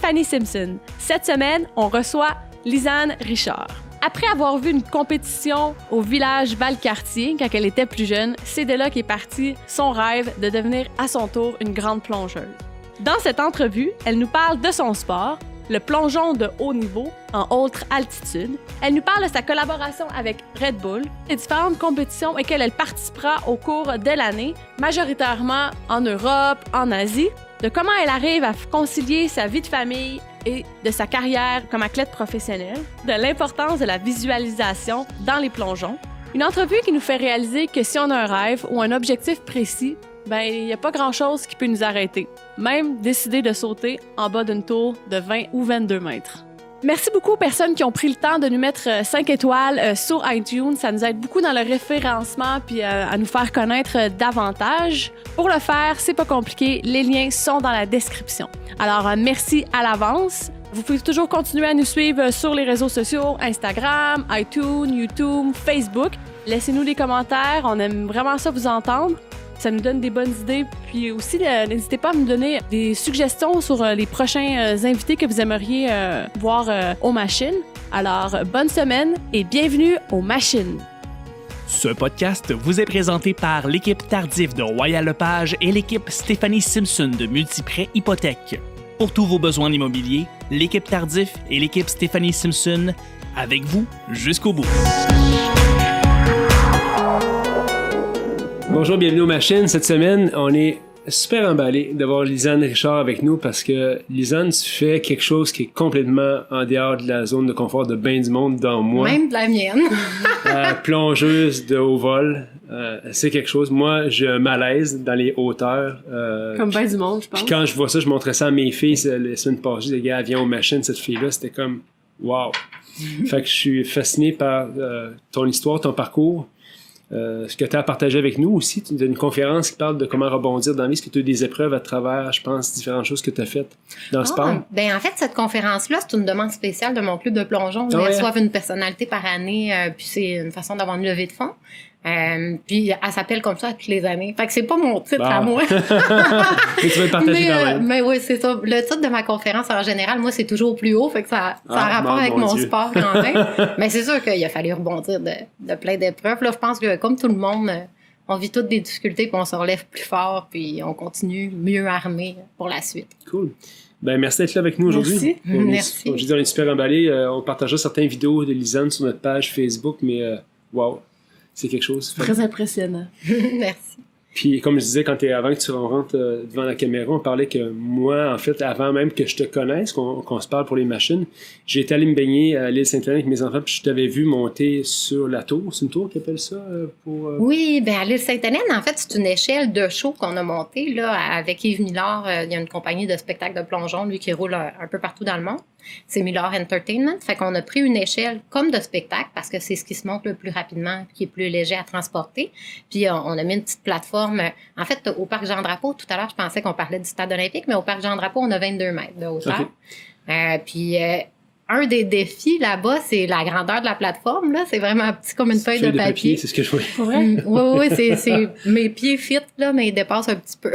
Stéphanie Simpson. Cette semaine, on reçoit Lisanne Richard. Après avoir vu une compétition au village Valcartier quand elle était plus jeune, c'est de là qu'est parti son rêve de devenir à son tour une grande plongeuse. Dans cette entrevue, elle nous parle de son sport, le plongeon de haut niveau en haute altitude. Elle nous parle de sa collaboration avec Red Bull, des différentes compétitions auxquelles elle participera au cours de l'année, majoritairement en Europe, en Asie, de comment elle arrive à concilier sa vie de famille et de sa carrière comme athlète professionnelle, de l'importance de la visualisation dans les plongeons. Une entrevue qui nous fait réaliser que si on a un rêve ou un objectif précis, il n'y a pas grand-chose qui peut nous arrêter. Même décider de sauter en bas d'une tour de 20 ou 22 mètres. Merci beaucoup aux personnes qui ont pris le temps de nous mettre 5 étoiles sur iTunes. Ça nous aide beaucoup dans le référencement puis à nous faire connaître davantage. Pour le faire, c'est pas compliqué. Les liens sont dans la description. Alors, merci à l'avance. Vous pouvez toujours continuer à nous suivre sur les réseaux sociaux, Instagram, iTunes, YouTube, Facebook. Laissez-nous des commentaires. On aime vraiment ça vous entendre. Ça nous donne des bonnes idées. Puis aussi, n'hésitez pas à me donner des suggestions sur les prochains invités que vous aimeriez voir aux machines. Alors, bonne semaine et bienvenue aux machines. Ce podcast vous est présenté par l'équipe Tardif de Royal Lepage et l'équipe Stéphanie Simpson de Multiprêt Hypothèque. Pour tous vos besoins immobiliers, l'équipe Tardif et l'équipe Stéphanie Simpson, avec vous jusqu'au bout. Bonjour, bienvenue aux machines. Cette semaine, on est super emballé d'avoir Lisanne Richard avec nous parce que Lisanne, tu fais quelque chose qui est complètement en dehors de la zone de confort de bien du monde dans moi. Même de la mienne. Plongeuse de haut vol, c'est quelque chose. Moi, j'ai un malaise dans les hauteurs. Comme bien du monde, je pense. Puis quand je vois ça, je montrais ça à mes filles la semaine passée. Les gars, viens aux machines, cette fille-là, c'était comme wow. Fait que je suis fasciné par ton histoire, ton parcours. Ce que tu as partagé avec nous aussi, tu as une conférence qui parle de comment rebondir dans la vie. Est-ce que tu as eu des épreuves à travers, je pense, différentes choses que tu as faites dans le sport? En fait, cette conférence-là, c'est une demande spéciale de mon club de plongeon. Ils reçoivent une personnalité par année, puis c'est une façon d'avoir une levée de fonds. Puis elle s'appelle comme ça toutes les années. Fait que c'est pas mon titre à moi. Mais tu vas le partager quand même. Mais oui, c'est ça. Le titre de ma conférence en général, moi, c'est toujours plus haut. Fait que ça a rapport avec mon sport quand même. Mais c'est sûr qu'il a fallu rebondir de plein d'épreuves. Là, je pense que comme tout le monde, on vit toutes des difficultés, puis on se relève plus fort, puis on continue mieux armé pour la suite. Cool. Merci d'être là avec nous aujourd'hui. Merci. Je dis, on est super emballés. On partagera certaines vidéos de Lisanne sur notre page Facebook, mais wow. C'est quelque chose. Très impressionnant. Merci. Puis, comme je disais, avant que tu rentres devant la caméra, on parlait que moi, en fait, avant même que je te connaisse, qu'on se parle pour les machines, j'ai été allé me baigner à l'île Sainte-Hélène avec mes enfants, puis je t'avais vu monter sur la tour. C'est une tour qu'ils appellent ça? Oui, à l'île Sainte-Hélène, en fait, c'est une échelle de show qu'on a montée là, avec Yves Millard. Il y a une compagnie de spectacles de plongeon, lui, qui roule un peu partout dans le monde. C'est Millard Entertainment. Fait qu'on a pris une échelle comme de spectacle parce que c'est ce qui se monte le plus rapidement, qui est plus léger à transporter. Puis on a mis une petite plateforme. En fait, au Parc Jean-Drapeau, tout à l'heure, je pensais qu'on parlait du stade olympique, mais au Parc Jean-Drapeau, on a 22 mètres de hauteur. Okay. Puis un des défis là-bas, c'est la grandeur de la plateforme. Là, c'est vraiment petit comme une feuille de papier. C'est ce que je voulais. Oui, c'est mes pieds fit là, mais ils dépassent un petit peu.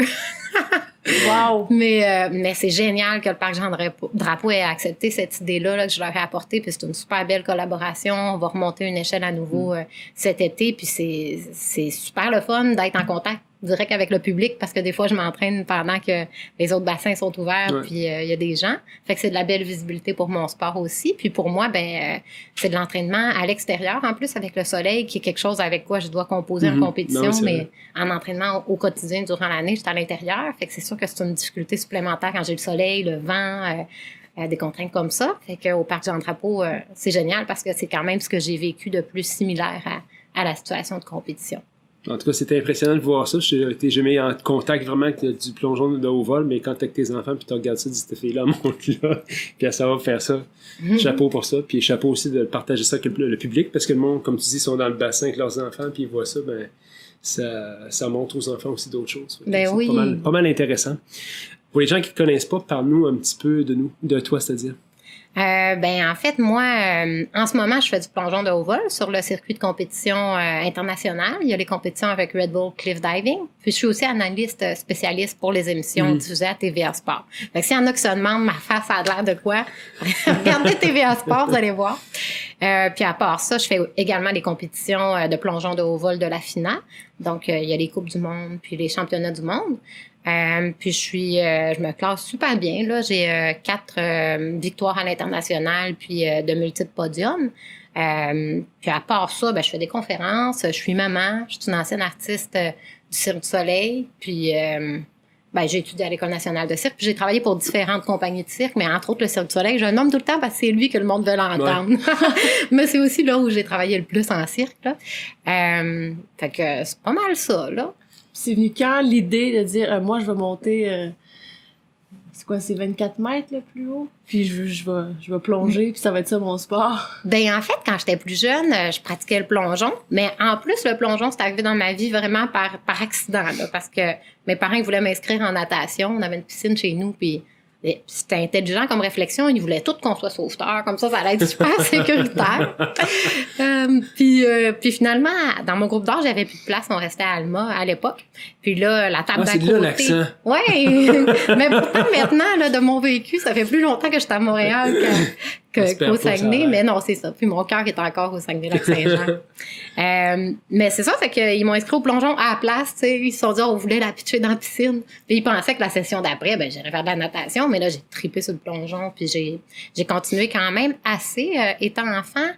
Wow! Mais c'est génial que le Parc Jean-Drapeau ait accepté cette idée-là là, que je leur ai apportée. Puis c'est une super belle collaboration. On va remonter une échelle à nouveau cet été. Puis c'est super le fun d'être en contact direct avec le public parce que des fois, je m'entraîne pendant que les autres bassins sont ouverts puis il y a des gens. Fait que c'est de la belle visibilité pour mon sport aussi. Puis pour moi, c'est de l'entraînement à l'extérieur en plus avec le soleil qui est quelque chose avec quoi je dois composer en compétition. Mais en entraînement au quotidien durant l'année, j'étais à l'intérieur. Fait que c'est sûr que c'est une difficulté supplémentaire quand j'ai le soleil, le vent, des contraintes comme ça. Fait qu'au Parc Jean-Drapeau, c'est génial parce que c'est quand même ce que j'ai vécu de plus similaire à la situation de compétition. En tout cas, c'était impressionnant de voir ça. Je n'étais jamais en contact vraiment avec du plongeon de haut vol, mais quand tu es avec tes enfants puis tu regardes ça, tu dis, cette fille-là monte là, puis elle va faire ça. Chapeau pour ça. Puis chapeau aussi de partager ça avec le public, parce que le monde, comme tu dis, sont dans le bassin avec leurs enfants, puis ils voient ça, ça montre aux enfants aussi d'autres choses. C'est oui. pas mal intéressant. Pour les gens qui ne te connaissent pas, parle-nous un petit peu de toi, c'est-à-dire. En fait, moi, en ce moment, je fais du plongeon de haut vol sur le circuit de compétition international. Il y a les compétitions avec Red Bull Cliff Diving. Puis, je suis aussi analyste spécialiste pour les émissions diffusées à TVA Sport. Fait que s'il y en a qui se demandent, ma face a l'air de quoi? Regardez TVA Sport, vous allez voir. Puis, à part ça, je fais également les compétitions de plongeon de haut vol de la FINA. Donc, il y a les Coupes du monde, puis les championnats du monde. Puis je me classe super bien. Là, j'ai 4 victoires à l'international, puis de multiples podiums. Puis à part ça, je fais des conférences. Je suis maman. Je suis une ancienne artiste du Cirque du Soleil. Puis j'ai étudié à l'École nationale de cirque. Puis j'ai travaillé pour différentes compagnies de cirque, mais entre autres le Cirque du Soleil. Je le nomme tout le temps parce que c'est lui que le monde veut l'entendre. Ouais. Mais c'est aussi là où j'ai travaillé le plus en cirque. Là. Fait que c'est pas mal ça, là. C'est venu quand l'idée de dire moi je vais monter c'est 24 mètres le plus haut puis je vais plonger puis ça va être ça mon sport. En fait quand j'étais plus jeune je pratiquais le plongeon, mais en plus le plongeon c'est arrivé dans ma vie vraiment par accident là, parce que mes parents ils voulaient m'inscrire en natation, on avait une piscine chez nous puis c'était intelligent comme réflexion. Ils voulaient tout qu'on soit sauveteur. Comme ça allait être super sécuritaire. Puis finalement, dans mon groupe d'âge, j'avais plus de place. On restait à Alma à l'époque. Puis là, la table d'à côté... c'est là l'accent. Oui. Mais pourtant, maintenant, là, de mon vécu, ça fait plus longtemps que j'étais à Montréal qu'au Saguenay. Mais non, c'est ça. Puis mon cœur est encore au Saguenay-Lac-Saint-Jean. Mais c'est ça, fait qu'ils m'ont inscrit au plongeon à la place. T'sais. Ils se sont dit, on voulait la pitcher dans la piscine. Puis ils pensaient que la session d'après, j'irais faire de la natation. Mais là, j'ai trippé sur le plongeon. Puis j'ai continué quand même assez, étant enfant.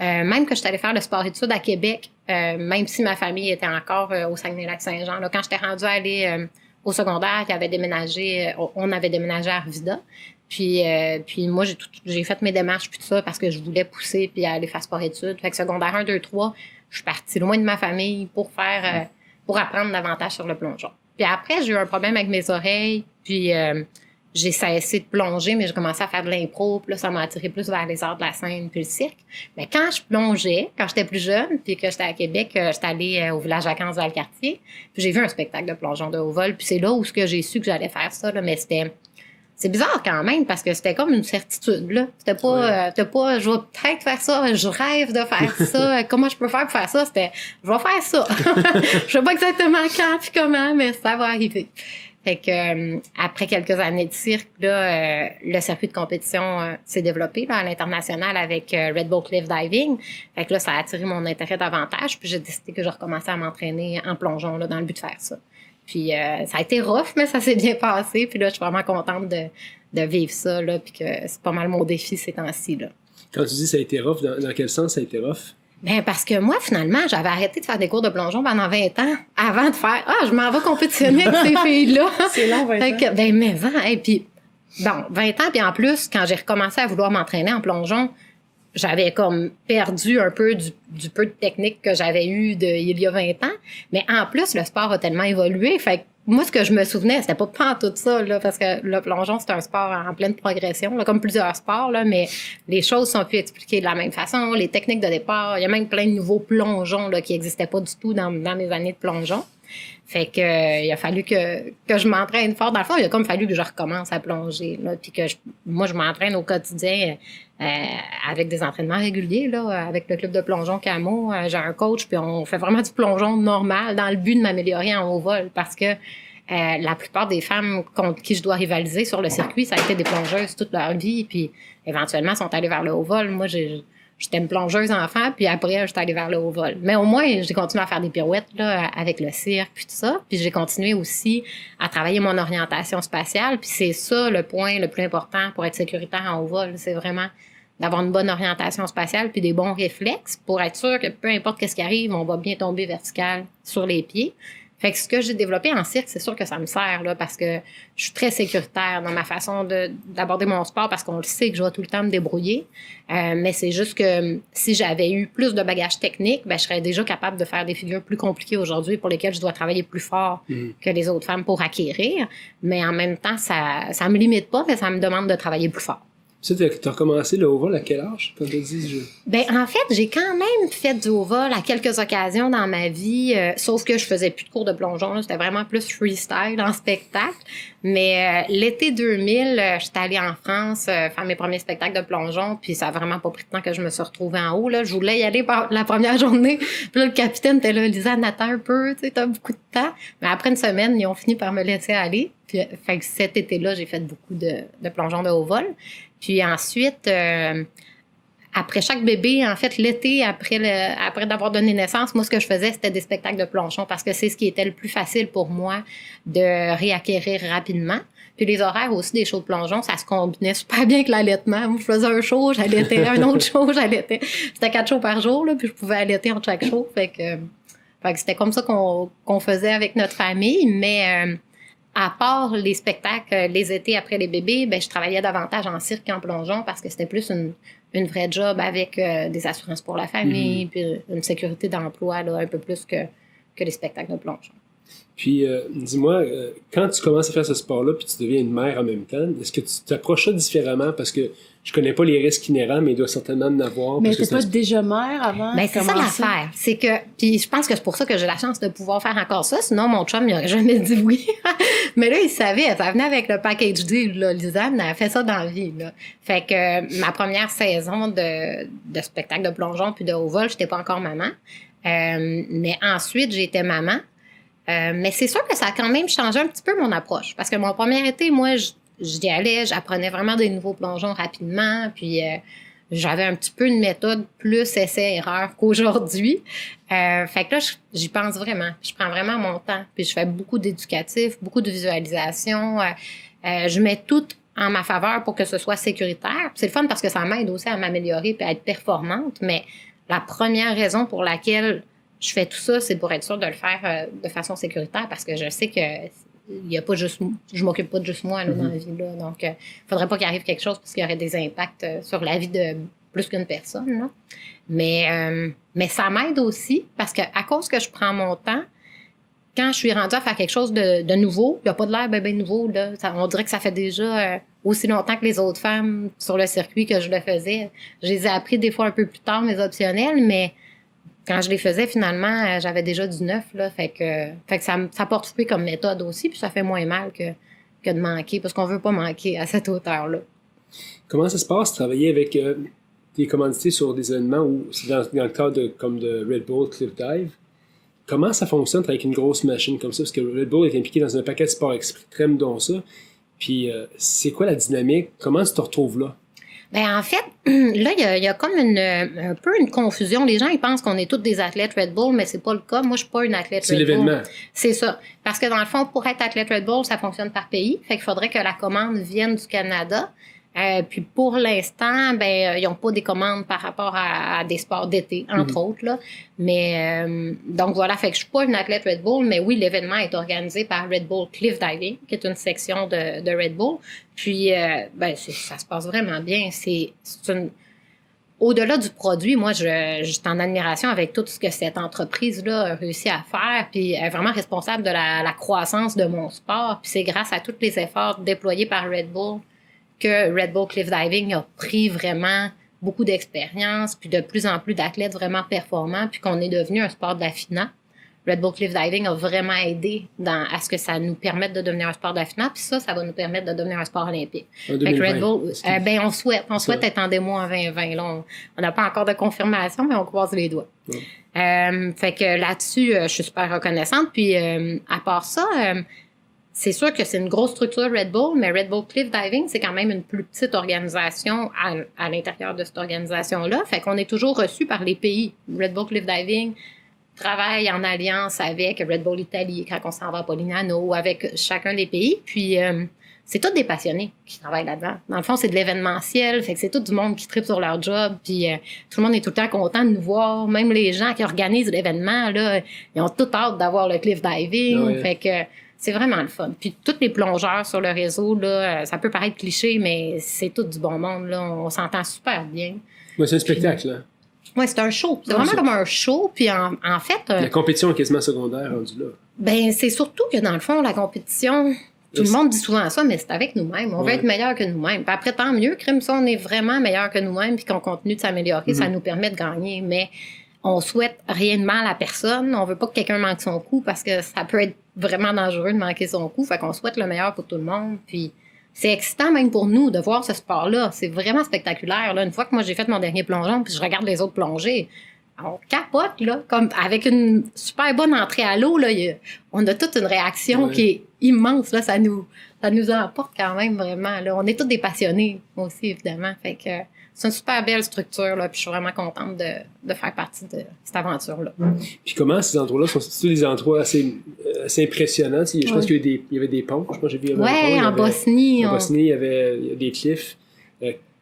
Même que j'étais allée faire le sport-études à Québec, même si ma famille était encore au Saguenay-Lac-Saint-Jean. Là, quand j'étais rendue à aller au secondaire, on avait déménagé à Arvida. Puis moi, j'ai fait mes démarches puis tout ça parce que je voulais pousser puis aller faire sport-études. Fait que secondaire 1, 2, 3, je suis partie loin de ma famille pour apprendre davantage sur le plongeon. Puis après, j'ai eu un problème avec mes oreilles, puis j'ai cessé de plonger, mais j'ai commencé à faire de l'impro, puis là, ça m'a attiré plus vers les arts de la scène puis le cirque. Mais quand je plongeais, quand j'étais plus jeune, puis que j'étais à Québec, j'étais allée au village vacances Valcartier, puis j'ai vu un spectacle de plongeon de haut vol, puis c'est là où j'ai su que j'allais faire ça, là, mais c'est bizarre quand même, parce que c'était comme une certitude, là. C'était pas, je vais peut-être faire ça, je rêve de faire ça, comment je peux faire pour faire ça? C'était, je vais faire ça. Je sais pas exactement quand puis comment, mais ça va arriver. Fait que après quelques années de cirque, là, le circuit de compétition s'est développé là, à l'international avec Red Bull Cliff Diving. Fait que là, ça a attiré mon intérêt davantage. Puis j'ai décidé que je recommençais à m'entraîner en plongeon là, dans le but de faire ça. Puis ça a été rough, mais ça s'est bien passé. Puis là, je suis vraiment contente de vivre ça, là, puis que c'est pas mal mon défi ces temps-ci, là. Quand tu dis ça a été rough, dans quel sens ça a été rough? Parce que moi, finalement, j'avais arrêté de faire des cours de plongeon pendant 20 ans avant de faire « Ah, je m'en vais compétitionner avec ces filles-là! » C'est long, 20 ans. Et puis, 20 ans, puis en plus, quand j'ai recommencé à vouloir m'entraîner en plongeon, j'avais comme perdu un peu du peu de technique que j'avais eu il y a 20 ans. Mais en plus, le sport a tellement évolué. Fait que moi, ce que je me souvenais, c'était pas tout ça, là, parce que le plongeon, c'est un sport en pleine progression, là, comme plusieurs sports, là, mais les choses sont plus expliquées de la même façon. Les techniques de départ, il y a même plein de nouveaux plongeons là, qui n'existaient pas du tout dans mes années de plongeon. Fait que il a fallu que je m'entraîne fort. Dans le fond, il a comme fallu que je recommence à plonger, là, puis que moi, je m'entraîne au quotidien avec des entraînements réguliers, là, avec le club de plongeon Camo. J'ai un coach, puis on fait vraiment du plongeon normal dans le but de m'améliorer en haut vol parce que la plupart des femmes contre qui je dois rivaliser sur le circuit, ça a été des plongeuses toute leur vie, puis éventuellement sont allées vers le haut vol. Moi, j'étais une plongeuse enfant, puis après, j'étais allée vers le haut vol. Mais au moins, j'ai continué à faire des pirouettes là, avec le cirque, puis tout ça. Puis j'ai continué aussi à travailler mon orientation spatiale. Puis c'est ça le point le plus important pour être sécuritaire en haut vol. C'est vraiment d'avoir une bonne orientation spatiale puis des bons réflexes pour être sûr que peu importe qu'est-ce qui arrive, on va bien tomber vertical sur les pieds. Fait que ce que j'ai développé en cirque, c'est sûr que ça me sert, là, parce que je suis très sécuritaire dans ma façon d'aborder mon sport parce qu'on le sait que je vais tout le temps me débrouiller. Mais c'est juste que si j'avais eu plus de bagages techniques, je serais déjà capable de faire des figures plus compliquées aujourd'hui pour lesquelles je dois travailler plus fort que les autres femmes pour acquérir. Mais en même temps, ça me limite pas, mais ça me demande de travailler plus fort. Tu as recommencé le oval à quel âge, quand tu dis? Ben, en fait, j'ai quand même fait du oval à quelques occasions dans ma vie, sauf que je faisais plus de cours de plongeon, là. C'était vraiment plus freestyle en spectacle. Mais l'été 2000, j'étais allée en France faire mes premiers spectacles de plongeon, puis ça a vraiment pas pris de temps que je me suis retrouvée en haut, là. Je voulais y aller par la première journée, puis là, le capitaine était là, Lisa, attends un peu, tu sais, t'as beaucoup de temps. Mais après une semaine, ils ont fini par me laisser aller. Puis, fait que cet été-là, j'ai fait beaucoup de plongeon de haut vol. Puis ensuite, après chaque bébé, en fait, l'été, après d'avoir donné naissance, moi, ce que je faisais, c'était des spectacles de plongeon parce que c'est ce qui était le plus facile pour moi de réacquérir rapidement. Puis les horaires aussi des shows de plongeon, ça se combinait super bien avec l'allaitement. Moi, je faisais un show, j'allaitais, un autre show, j'allaitais. C'était 4 shows par jour, là, puis je pouvais allaiter entre chaque show. Fait que c'était comme ça qu'on faisait avec notre famille, mais... à part les spectacles, les étés après les bébés, ben je travaillais davantage en cirque qu'en plongeon parce que c'était plus une vraie job avec des assurances pour la famille, puis une sécurité d'emploi là, un peu plus que les spectacles de plongeon. Puis, dis-moi, quand tu commences à faire ce sport-là, puis tu deviens une mère en même temps, est-ce que tu t'approches ça différemment? Parce que je connais pas les risques inhérents, mais il doit certainement en avoir. Mais t'es pas déjà mère avant? Ben, c'est ça l'affaire. C'est que, puis je pense que c'est pour ça que j'ai la chance de pouvoir faire encore ça. Sinon, mon chum, il aurait jamais dit oui. Mais là, il savait. Ça venait avec le package deal, là. Lisanne a fait ça dans la vie, là. Fait que ma première saison de spectacle de plongeon puis de haut vol, j'étais pas encore maman. Mais ensuite, j'étais maman. Mais c'est sûr que ça a quand même changé un petit peu mon approche. Parce que mon premier été, moi, j'y allais, j'apprenais vraiment des nouveaux plongeons rapidement, puis j'avais un petit peu une méthode plus essai-erreur qu'aujourd'hui. Fait que là, j'y pense vraiment. Je prends vraiment mon temps, puis je fais beaucoup d'éducatif, beaucoup de visualisation. Je mets tout en ma faveur pour que ce soit sécuritaire. C'est le fun parce que ça m'aide aussi à m'améliorer puis à être performante, mais la première raison pour laquelle je fais tout ça, c'est pour être sûre de le faire de façon sécuritaire parce que je sais que il y a pas juste je m'occupe pas de juste moi là, dans la vie là, donc faudrait pas qu'il arrive quelque chose parce qu'il y aurait des impacts sur la vie de plus qu'une personne là. Mais ça m'aide aussi parce que à cause que je prends mon temps, quand je suis rendue à faire quelque chose de nouveau, il n'y a pas de l'air bien nouveau là, on dirait que ça fait déjà aussi longtemps que les autres femmes sur le circuit que je le faisais. Je les ai appris des fois un peu plus tard mes optionnels, mais quand je les faisais, finalement, j'avais déjà du neuf, là. Fait que ça porte fruit comme méthode aussi, puis ça fait moins mal que de manquer, parce qu'on veut pas manquer à cette hauteur-là. Comment ça se passe, travailler avec des commandités sur des événements où c'est dans le cadre de Red Bull Cliff Dive? Comment ça fonctionne avec une grosse machine comme ça? Parce que Red Bull est impliqué dans un paquet de sports extrêmes dont ça. Puis, c'est quoi la dynamique? Comment tu te retrouves là? Ben en fait, là, il y a comme un peu une confusion. Les gens, ils pensent qu'on est tous des athlètes Red Bull, mais c'est pas le cas. Moi, je suis pas une athlète Red Bull. C'est l'événement. C'est ça. Parce que dans le fond, pour être athlète Red Bull, ça fonctionne par pays. Fait qu'il faudrait que la commande vienne du Canada. Puis pour l'instant, ben ils n'ont pas des commandes par rapport à des sports d'été, entre autres. Là. Mais donc voilà, fait que je suis pas une athlète Red Bull, mais oui, l'événement est organisé par Red Bull Cliff Diving, qui est une section de Red Bull. Puis ça se passe vraiment bien. C'est au-delà du produit, moi, je suis en admiration avec tout ce que cette entreprise-là a réussi à faire, puis elle est vraiment responsable de la croissance de mon sport. Puis c'est grâce à tous les efforts déployés par Red Bull que Red Bull Cliff Diving a pris vraiment beaucoup d'expérience, puis de plus en plus d'athlètes vraiment performants, puis qu'on est devenu un sport d'affinat. Red Bull Cliff Diving a vraiment aidé à ce que ça nous permette de devenir un sport d'affinat, puis ça va nous permettre de devenir un sport olympique. Fait que Red Bull, on souhaite être en démo en 2020. Là, on n'a pas encore de confirmation, mais on croise les doigts. Ouais. Fait que là-dessus, je suis super reconnaissante. Puis à part ça, c'est sûr que c'est une grosse structure Red Bull, mais Red Bull Cliff Diving, c'est quand même une plus petite organisation à l'intérieur de cette organisation-là. Fait qu'on est toujours reçu par les pays. Red Bull Cliff Diving travaille en alliance avec Red Bull Italie quand on s'en va à Polignano ou avec chacun des pays. Puis, c'est tous des passionnés qui travaillent là-dedans. Dans le fond, c'est de l'événementiel. Fait que c'est tout du monde qui tripe sur leur job. Puis, tout le monde est tout le temps content de nous voir. Même les gens qui organisent l'événement, là, ils ont tout hâte d'avoir le cliff diving. Ouais. Fait que c'est vraiment le fun. Puis tous les plongeurs sur le réseau, là, ça peut paraître cliché, mais c'est tout du bon monde. Là. On s'entend super bien. Ouais, c'est un spectacle, là. Oui, c'est un show. C'est vraiment comme un show. Puis en fait... la compétition est quasiment secondaire rendue là. Ben c'est surtout que dans le fond, la compétition... Tout le monde dit souvent ça, mais c'est avec nous-mêmes. On veut être meilleur que nous-mêmes. Puis après, tant mieux, crime, ça, on est vraiment meilleur que nous-mêmes, puis qu'on continue de s'améliorer, ça nous permet de gagner. Mais on souhaite rien de mal à personne. On veut pas que quelqu'un manque son coup, parce que ça peut être vraiment dangereux de manquer son coup. Fait qu'on souhaite le meilleur pour tout le monde. Puis c'est excitant même pour nous de voir ce sport-là. C'est vraiment spectaculaire. Là. Une fois que moi, j'ai fait mon dernier plongeon, puis je regarde les autres plonger, on capote, là, comme avec une super bonne entrée à l'eau, là, on a toute une réaction qui est immense, là, ça nous emporte quand même vraiment, là. On est tous des passionnés aussi, évidemment, fait que c'est une super belle structure, là, puis je suis vraiment contente de faire partie de cette aventure-là. Puis comment ces endroits-là sont des endroits assez impressionnants? Je pense qu'il y avait des ponts, je pense que j'ai vu un pont, Bosnie. En Bosnie, il y avait des cliffs.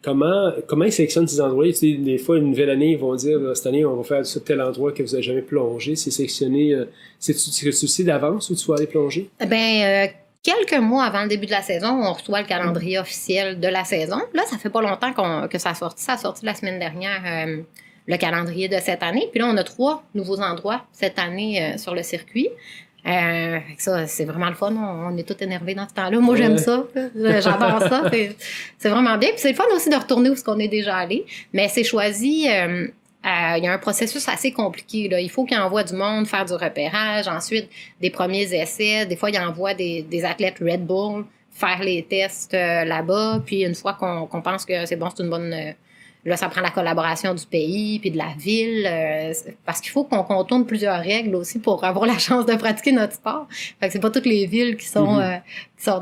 Comment ils sélectionnent ces endroits? Tu sais, des fois, une nouvelle année, ils vont dire, cette année, on va faire ça tel endroit que vous n'avez jamais plongé. C'est sélectionné. C'est-tu sais d'avance où tu vas aller plonger? Quelques mois avant le début de la saison, on reçoit le calendrier officiel de la saison. Là, ça fait pas longtemps que ça a sorti. Ça a sorti la semaine dernière, le calendrier de cette année. Puis là, on a 3 nouveaux endroits cette année sur le circuit. Ça, c'est vraiment le fun. On est tous énervés dans ce temps-là. Moi, j'aime ça. J'adore ça. C'est vraiment bien. Puis c'est le fun aussi de retourner où on est déjà allé. Mais c'est choisi. Il y a un processus assez compliqué, là. Il faut qu'il envoie du monde faire du repérage, ensuite des premiers essais. Des fois, il envoie des athlètes Red Bull faire les tests là-bas. Puis une fois qu'on pense que c'est bon, c'est une bonne... là, ça prend la collaboration du pays puis de la ville. Parce qu'il faut qu'on contourne plusieurs règles aussi pour avoir la chance de pratiquer notre sport. Fait que c'est pas toutes les villes qui sont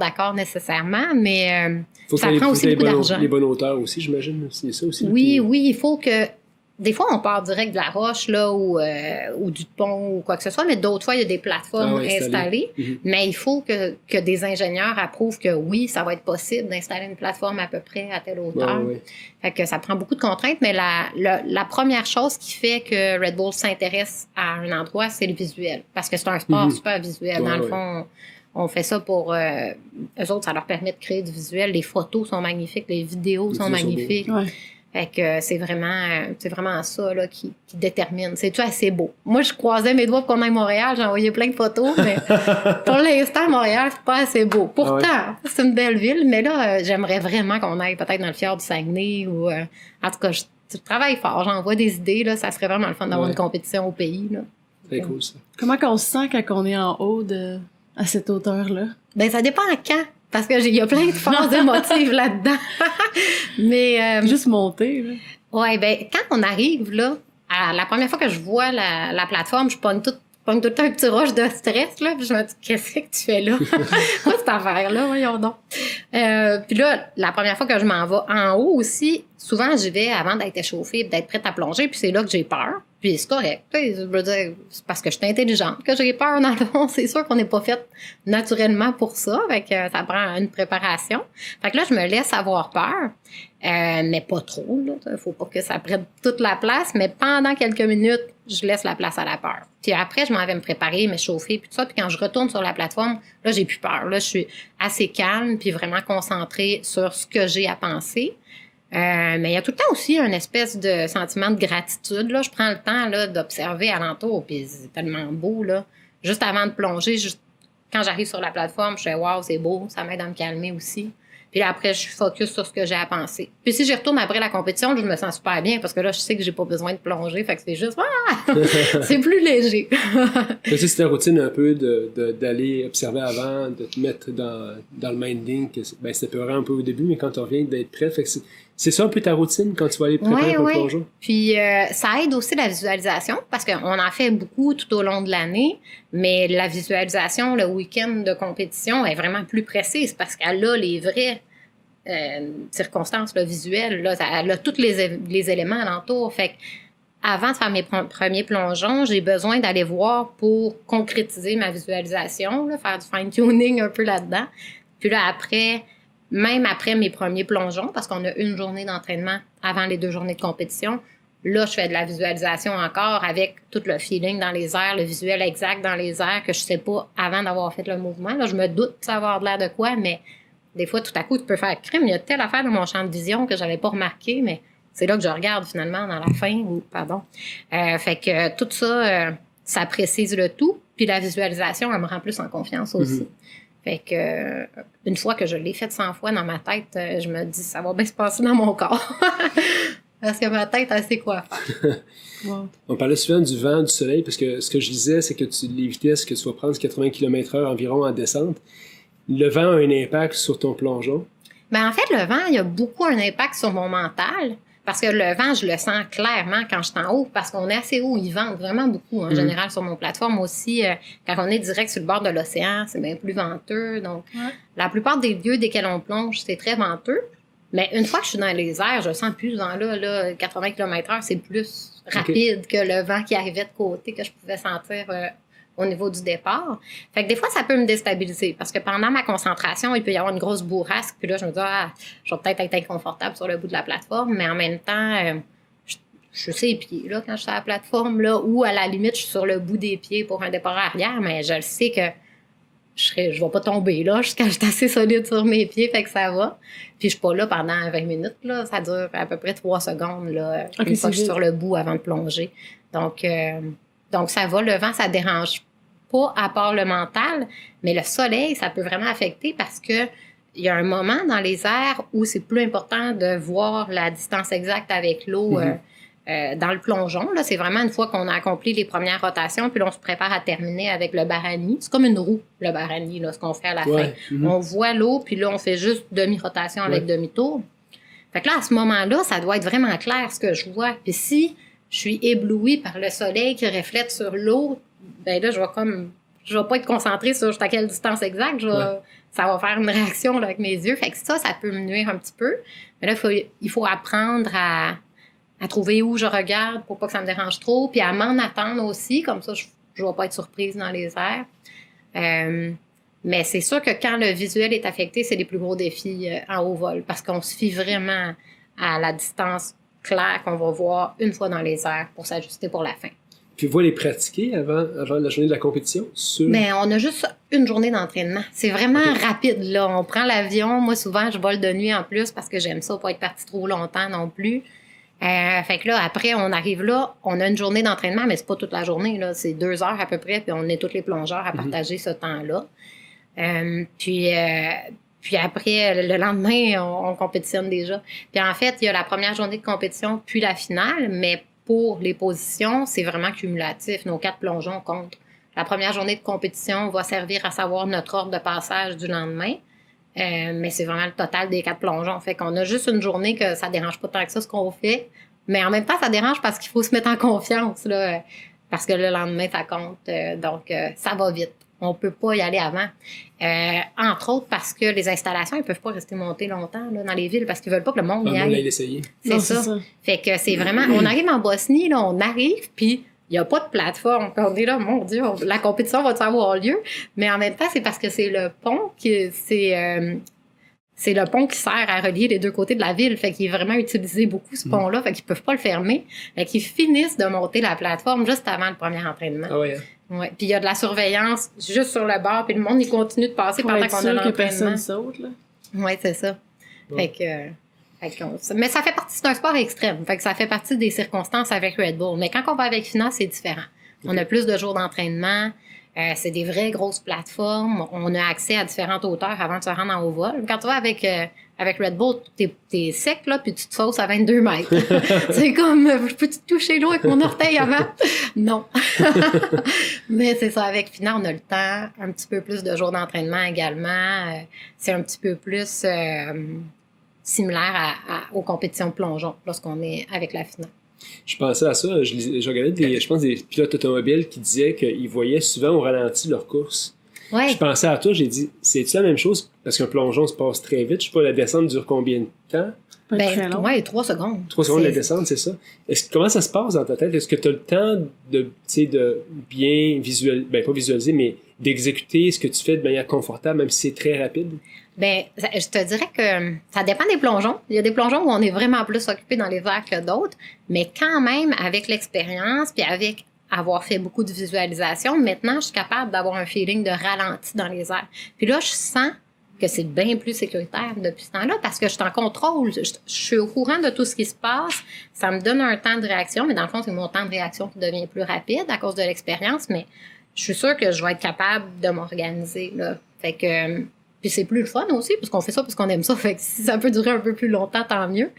d'accord nécessairement, mais ça prend aussi beaucoup d'argent. Les bonnes hauteurs aussi, j'imagine. C'est ça aussi. Oui, il faut que... Des fois, on part direct de la roche là, ou du pont ou quoi que ce soit, mais d'autres fois, il y a des plateformes installées. Mais il faut que des ingénieurs approuvent que oui, ça va être possible d'installer une plateforme à peu près à telle hauteur. Fait que ça prend beaucoup de contraintes, mais la première chose qui fait que Red Bull s'intéresse à un endroit, c'est le visuel. Parce que c'est un sport super visuel. Dans le fond, on fait ça pour... eux autres, ça leur permet de créer du visuel. Les photos sont magnifiques, les vidéos sont magnifiques. Fait que c'est vraiment ça là, qui détermine. C'est-tu assez beau? Moi, je croisais mes doigts pour qu'on aille à Montréal. J'ai envoyé plein de photos, mais pour l'instant, Montréal, c'est pas assez beau. Pourtant, c'est une belle ville, mais là, j'aimerais vraiment qu'on aille peut-être dans le fjord du Saguenay ou... en tout cas, je travaille fort. J'envoie des idées. Là, ça serait vraiment le fun d'avoir une compétition au pays. Là. C'est cool, ça. Comment qu'on se sent quand on est en haut à cette hauteur-là? Ça dépend à quand. Parce que il y a plein de phases émotives là-dedans. Mais juste monter, là. Ouais, quand on arrive là, la première fois que je vois la plateforme, je pogne tout le temps un petit rush de stress là, puis je me dis qu'est-ce que tu fais là? Quoi cette affaire là, voyons donc. Puis là, la première fois que je m'en vais en haut aussi, souvent j'y vais avant d'être échauffée, d'être prête à plonger, puis c'est là que j'ai peur. Puis c'est correct. Je veux dire, c'est parce que je suis intelligente que j'ai peur dans le fond. C'est sûr qu'on n'est pas fait naturellement pour ça. Fait que ça prend une préparation. Fait que là, je me laisse avoir peur. Mais pas trop, là. Faut pas que ça prenne toute la place. Mais pendant quelques minutes, je laisse la place à la peur. Puis après, je m'en vais me préparer, m'échauffer, puis tout ça. Puis quand je retourne sur la plateforme, là, j'ai plus peur. Là, je suis assez calme, puis vraiment concentrée sur ce que j'ai à penser. Mais il y a tout le temps aussi une espèce de sentiment de gratitude. Là. Je prends le temps là, d'observer alentour, puis c'est tellement beau. Là. Juste avant de plonger, quand j'arrive sur la plateforme, je fais « wow, c'est beau », ça m'aide à me calmer aussi. Puis là, après, je suis focus sur ce que j'ai à penser. Puis si j'y retourne après la compétition, je me sens super bien parce que là, je sais que j'ai pas besoin de plonger. Fait que c'est juste, c'est plus léger. C'est ta routine un peu d'aller observer avant, de te mettre dans le minding. C'était peurant un peu au début, mais quand tu reviens, d'être prêt. Fait que c'est ça un peu ta routine quand tu vas aller préparer pour le plongeon? Puis ça aide aussi la visualisation parce qu'on en fait beaucoup tout au long de l'année, mais la visualisation, le week-end de compétition est vraiment plus précise parce qu'elle a les vraies circonstances là, visuelles. Là, elle a tous les éléments alentour. Fait que avant de faire mes premiers plongeons, j'ai besoin d'aller voir pour concrétiser ma visualisation, là, faire du fine-tuning un peu là-dedans. Puis là, même après mes premiers plongeons, parce qu'on a une journée d'entraînement avant les 2 journées de compétition, là, je fais de la visualisation encore avec tout le feeling dans les airs, le visuel exact dans les airs que je sais pas avant d'avoir fait le mouvement. Là, je me doute de savoir de l'air de quoi, mais des fois, tout à coup, tu peux faire crime. Il y a telle affaire dans mon champ de vision que j'avais pas remarqué, mais c'est là que je regarde finalement dans la fin. Fait que tout ça, ça précise le tout. Puis la visualisation, elle me rend plus en confiance aussi. Fait que, une fois que je l'ai fait 100 fois dans ma tête, je me dis, ça va bien se passer dans mon corps. Parce que ma tête, elle sait quoi faire. Wow. On parlait souvent du vent, du soleil, parce que ce que je disais, c'est que les vitesses que tu vas prendre, c'est 80 km/h environ en descente. Le vent a un impact sur ton plongeon. Ben, en fait, le vent, il y a beaucoup un impact sur mon mental. Parce que le vent, je le sens clairement quand je suis en haut, parce qu'on est assez haut, il vente vraiment beaucoup, en général, sur mon plateforme aussi. Quand on est direct sur le bord de l'océan, c'est bien plus venteux. Donc, la plupart des lieux desquels on plonge, c'est très venteux. Mais une fois que je suis dans les airs, je sens plus ce vent-là. Là, 80 km/h, c'est plus rapide que le vent qui arrivait de côté que je pouvais sentir au niveau du départ. Fait que des fois, ça peut me déstabiliser parce que pendant ma concentration, il peut y avoir une grosse bourrasque. Puis là, je me dis, je vais peut-être être inconfortable sur le bout de la plateforme. Mais en même temps, je suis sur les pieds là, quand je suis sur la plateforme. Là, ou à la limite, je suis sur le bout des pieds pour un départ arrière. Mais je le sais que je vais pas tomber là jusqu'à je suis assez solide sur mes pieds, fait que ça va. Puis je suis pas là pendant 20 minutes, là. Ça dure à peu près 3 secondes, là, une fois que je suis sur le bout avant de plonger. Donc ça va, le vent, ça dérange pas à part le mental, mais le soleil, ça peut vraiment affecter parce que il y a un moment dans les airs où c'est plus important de voir la distance exacte avec l'eau dans le plongeon. Là, c'est vraiment une fois qu'on a accompli les premières rotations, puis là, on se prépare à terminer avec le barani. C'est comme une roue, le barani, là, ce qu'on fait à la fin. On voit l'eau, puis là, on fait juste demi-rotation avec demi-tour. Fait que là, à ce moment-là, ça doit être vraiment clair ce que je vois. Puis si je suis éblouie par le soleil qui reflète sur l'eau, ben là, je vais pas être concentrée sur jusqu'à quelle distance exacte. Ça va faire une réaction là, avec mes yeux. Fait que ça peut me nuire un petit peu. Mais là, il faut apprendre à trouver où je regarde pour pas que ça me dérange trop, puis à m'en attendre aussi, comme ça, je vais pas être surprise dans les airs. Mais c'est sûr que quand le visuel est affecté, c'est les plus gros défis en haut vol, parce qu'on se fie vraiment à la distance claire qu'on va voir une fois dans les airs pour s'ajuster pour la fin. Puis vous les pratiquer avant la journée de la compétition? Mais on a juste une journée d'entraînement. C'est vraiment rapide, là. On prend l'avion. Moi, souvent, je vole de nuit en plus parce que j'aime ça, pas être partie trop longtemps non plus. Fait que là, après, on arrive là, on a une journée d'entraînement, mais c'est pas toute la journée, là. C'est 2 heures à peu près, puis on est tous les plongeurs à partager ce temps-là. Puis après, le lendemain, on compétitionne déjà. Puis en fait, il y a la première journée de compétition, puis la finale, mais pour les positions, c'est vraiment cumulatif. Nos 4 plongeons comptent. La première journée de compétition va servir à savoir notre ordre de passage du lendemain. Mais c'est vraiment le total des 4 plongeons. Fait qu'on a juste une journée que ça dérange pas tant que ça ce qu'on fait. Mais en même temps, ça dérange parce qu'il faut se mettre en confiance, là, parce que le lendemain, ça compte. Donc, ça va vite. On peut pas y aller avant. Entre autres parce que les installations, ils peuvent pas rester montées longtemps là, dans les villes parce qu'ils veulent pas que le monde y aille. C'est ça. Fait que c'est vraiment... On arrive en Bosnie, là, on arrive, puis il n'y a pas de plateforme. Puis on est là, mon Dieu, la compétition va-tu avoir lieu? Mais en même temps, c'est parce que c'est le pont c'est le pont qui sert à relier les deux côtés de la ville. Fait qu'il est vraiment utilisé beaucoup, ce pont-là. Fait qu'ils peuvent pas le fermer. Fait qu'ils finissent de monter la plateforme juste avant le premier entraînement. Ah ouais. Ouais. Puis il y a de la surveillance juste sur le bord. Puis le monde, il continue de passer pendant qu'on a l'entraînement. Que personne saute, là. Oui, c'est ça. Ouais. Mais ça fait partie, c'est un sport extrême. Fait que ça fait partie des circonstances avec Red Bull. Mais quand on va avec FINA, c'est différent. On a plus de jours d'entraînement. C'est des vraies grosses plateformes. On a accès à différentes hauteurs avant de se rendre en haut vol. Quand tu vas avec Red Bull, t'es sec, là, puis tu te fausses à 22 mètres. C'est comme, je peux te toucher l'eau avec mon orteil avant? Non. Mais c'est ça, avec FINA, on a le temps, un petit peu plus de jours d'entraînement également. C'est un petit peu plus similaire aux compétitions de plongeon lorsqu'on est avec la FINA. Je pensais à ça, je regardais des pilotes automobiles qui disaient qu'ils voyaient souvent au ralenti leur course. Ouais. Je pensais à toi, j'ai dit, c'est-tu la même chose? Parce qu'un plongeon se passe très vite. Je sais pas, la descente dure combien de temps? Ouais, 3 secondes. 3 secondes la descente, c'est ça. Comment ça se passe dans ta tête? Est-ce que tu as le temps de bien visualiser, pas visualiser, mais d'exécuter ce que tu fais de manière confortable, même si c'est très rapide? Je te dirais que ça dépend des plongeons. Il y a des plongeons où on est vraiment plus occupé dans les airs que d'autres, mais quand même, avec l'expérience, puis avec avoir fait beaucoup de visualisation, maintenant, je suis capable d'avoir un feeling de ralenti dans les airs. Puis là, je sens que c'est bien plus sécuritaire depuis ce temps-là parce que je suis en contrôle. Je suis au courant de tout ce qui se passe. Ça me donne un temps de réaction, mais dans le fond, c'est mon temps de réaction qui devient plus rapide à cause de l'expérience, mais je suis sûre que je vais être capable de m'organiser, là. Fait que, puis c'est plus le fun aussi, parce qu'on fait ça parce qu'on aime ça. Fait que si ça peut durer un peu plus longtemps, tant mieux.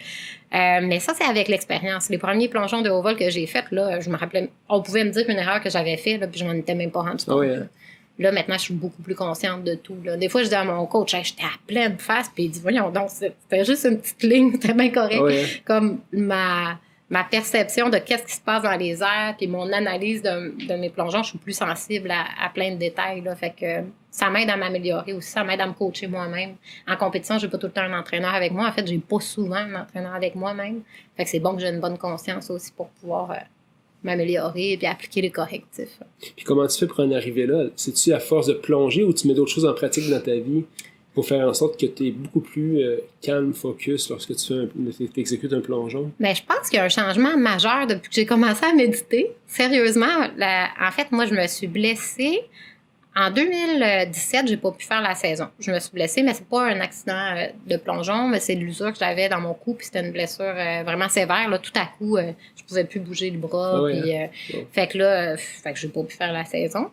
Mais ça, c'est avec l'expérience. Les premiers plongeons de haut vol que j'ai faits, là, je me rappelais, on pouvait me dire une erreur que j'avais faite, là, puis je m'en étais même pas rendu compte. Là, maintenant, je suis beaucoup plus consciente de tout, là. Des fois, je dis à mon coach, hey, j'étais à pleine face, puis il dit, voyons donc, c'était juste une petite ligne, c'était bien correct. Comme ma perception de qu'est-ce qui se passe dans les airs, puis mon analyse de mes plongeons, je suis plus sensible à plein de détails, là. Fait que ça m'aide à m'améliorer aussi, ça m'aide à me coacher moi-même. En compétition, j'ai pas tout le temps un entraîneur avec moi. En fait, j'ai pas souvent un entraîneur avec moi-même. Fait que c'est bon que j'ai une bonne conscience aussi pour pouvoir m'améliorer et puis appliquer les correctifs. Puis comment tu fais pour en arriver là? C'est-tu à force de plonger ou tu mets d'autres choses en pratique dans ta vie pour faire en sorte que tu es beaucoup plus calme, focus lorsque tu exécutes un plongeon? Bien, je pense qu'il y a un changement majeur depuis que j'ai commencé à méditer. Sérieusement, en fait, moi, je me suis blessée. En 2017, j'ai pas pu faire la saison. Je me suis blessée, mais c'est pas un accident de plongeon, mais c'est de l'usure que j'avais dans mon cou, puis c'était une blessure vraiment sévère. Là, tout à coup, je pouvais plus bouger le bras. Fait que là, j'ai pas pu faire la saison.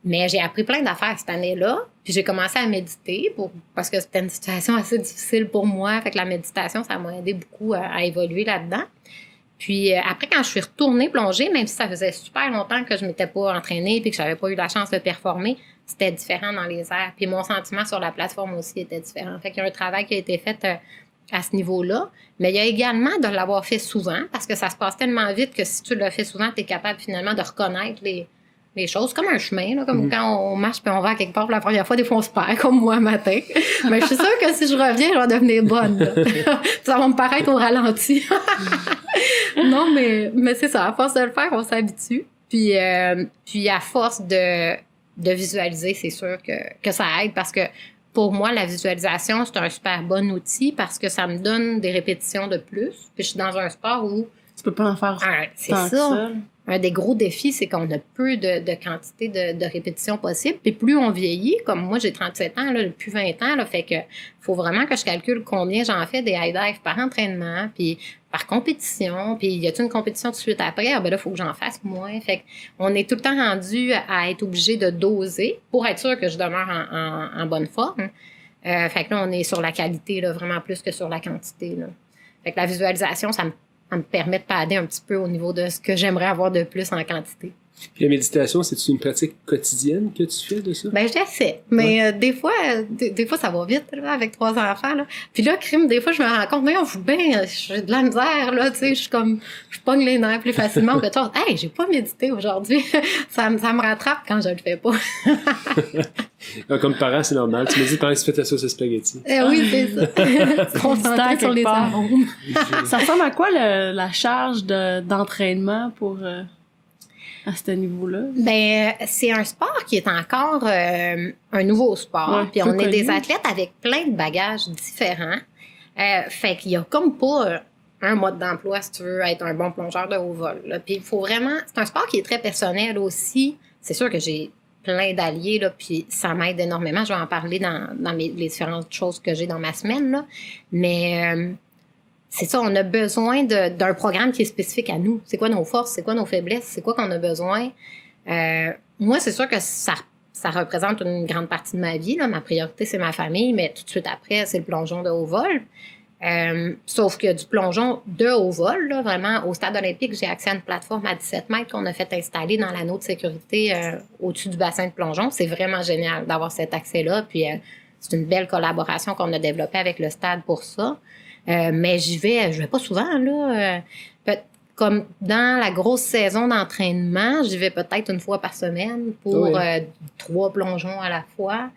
Mais j'ai appris plein d'affaires cette année-là. Puis j'ai commencé à méditer parce que c'était une situation assez difficile pour moi. Fait que la méditation, ça m'a aidé beaucoup à évoluer là-dedans. Puis après, quand je suis retournée plonger, même si ça faisait super longtemps que je m'étais pas entraînée puis que j'avais pas eu la chance de performer, c'était différent dans les airs. Puis mon sentiment sur la plateforme aussi était différent. Fait qu'il y a un travail qui a été fait à ce niveau-là. Mais il y a également de l'avoir fait souvent parce que ça se passe tellement vite que si tu le fais souvent, tu es capable finalement de reconnaître les choses, comme un chemin, là, comme quand on marche puis on va à quelque part pour la première fois, des fois on se perd, comme moi matin. Mais je suis sûre que si je reviens, je vais devenir bonne. Ça va me paraître au ralenti. Non, mais c'est ça. À force de le faire, on s'habitue. Puis à force de visualiser, c'est sûr que ça aide parce que pour moi, la visualisation, c'est un super bon outil parce que ça me donne des répétitions de plus. Puis je suis dans un sport où... Tu peux pas en faire c'est ça. Un des gros défis, c'est qu'on a peu de quantité de répétitions possibles. Puis plus on vieillit, comme moi, j'ai 37 ans, là, depuis 20 ans, là, fait que faut vraiment que je calcule combien j'en fais des high dive par entraînement, puis par compétition, puis y a-t-il une compétition tout de suite après? Ah ben là, faut que j'en fasse moins. Fait qu'on est tout le temps rendu à être obligé de doser pour être sûr que je demeure en bonne forme. Fait que là, on est sur la qualité, là, vraiment plus que sur la quantité, là. Fait que la visualisation, ça me permet de padder un petit peu au niveau de ce que j'aimerais avoir de plus en quantité. Puis la méditation, c'est une pratique quotidienne que tu fais de ça? Ben, je l'essaie. Mais des fois, ça va vite, là, avec 3 enfants, là. Puis là, des fois, je me rends compte, mais j'ai de la misère, là, tu sais, je pogne les nerfs plus facilement que toi. Hey, j'ai pas médité aujourd'hui. ça me rattrape quand je le fais pas. Comme parent, c'est normal. Tu me dis pendant que tu fais ta sauce à spaghetti. Oui, c'est ça. Concentré sur les arômes. Ça ressemble à quoi la charge d'entraînement pour... à ce niveau-là? Ben, c'est un sport qui est encore un nouveau sport. Ouais, puis on est des athlètes avec plein de bagages différents. Fait qu'il y a comme pas un mode d'emploi si tu veux être un bon plongeur de haut vol. Là. Puis il faut vraiment... C'est un sport qui est très personnel aussi. C'est sûr que j'ai plein d'alliés, là, puis ça m'aide énormément. Je vais en parler dans les différentes choses que j'ai dans ma semaine, là. Mais... c'est ça, on a besoin d'un programme qui est spécifique à nous. C'est quoi nos forces, c'est quoi nos faiblesses, c'est quoi qu'on a besoin. Moi, c'est sûr que ça représente une grande partie de ma vie. Là. Ma priorité, c'est ma famille, mais tout de suite après, c'est le plongeon de haut vol. Sauf que du plongeon de haut vol, là, vraiment, au stade olympique, j'ai accès à une plateforme à 17 mètres qu'on a fait installer dans l'anneau de sécurité au-dessus du bassin de plongeon. C'est vraiment génial d'avoir cet accès-là. Puis c'est une belle collaboration qu'on a développée avec le stade pour ça. Mais je vais pas souvent, là. Comme dans la grosse saison d'entraînement, j'y vais peut-être une fois par semaine pour 3 plongeons à la fois.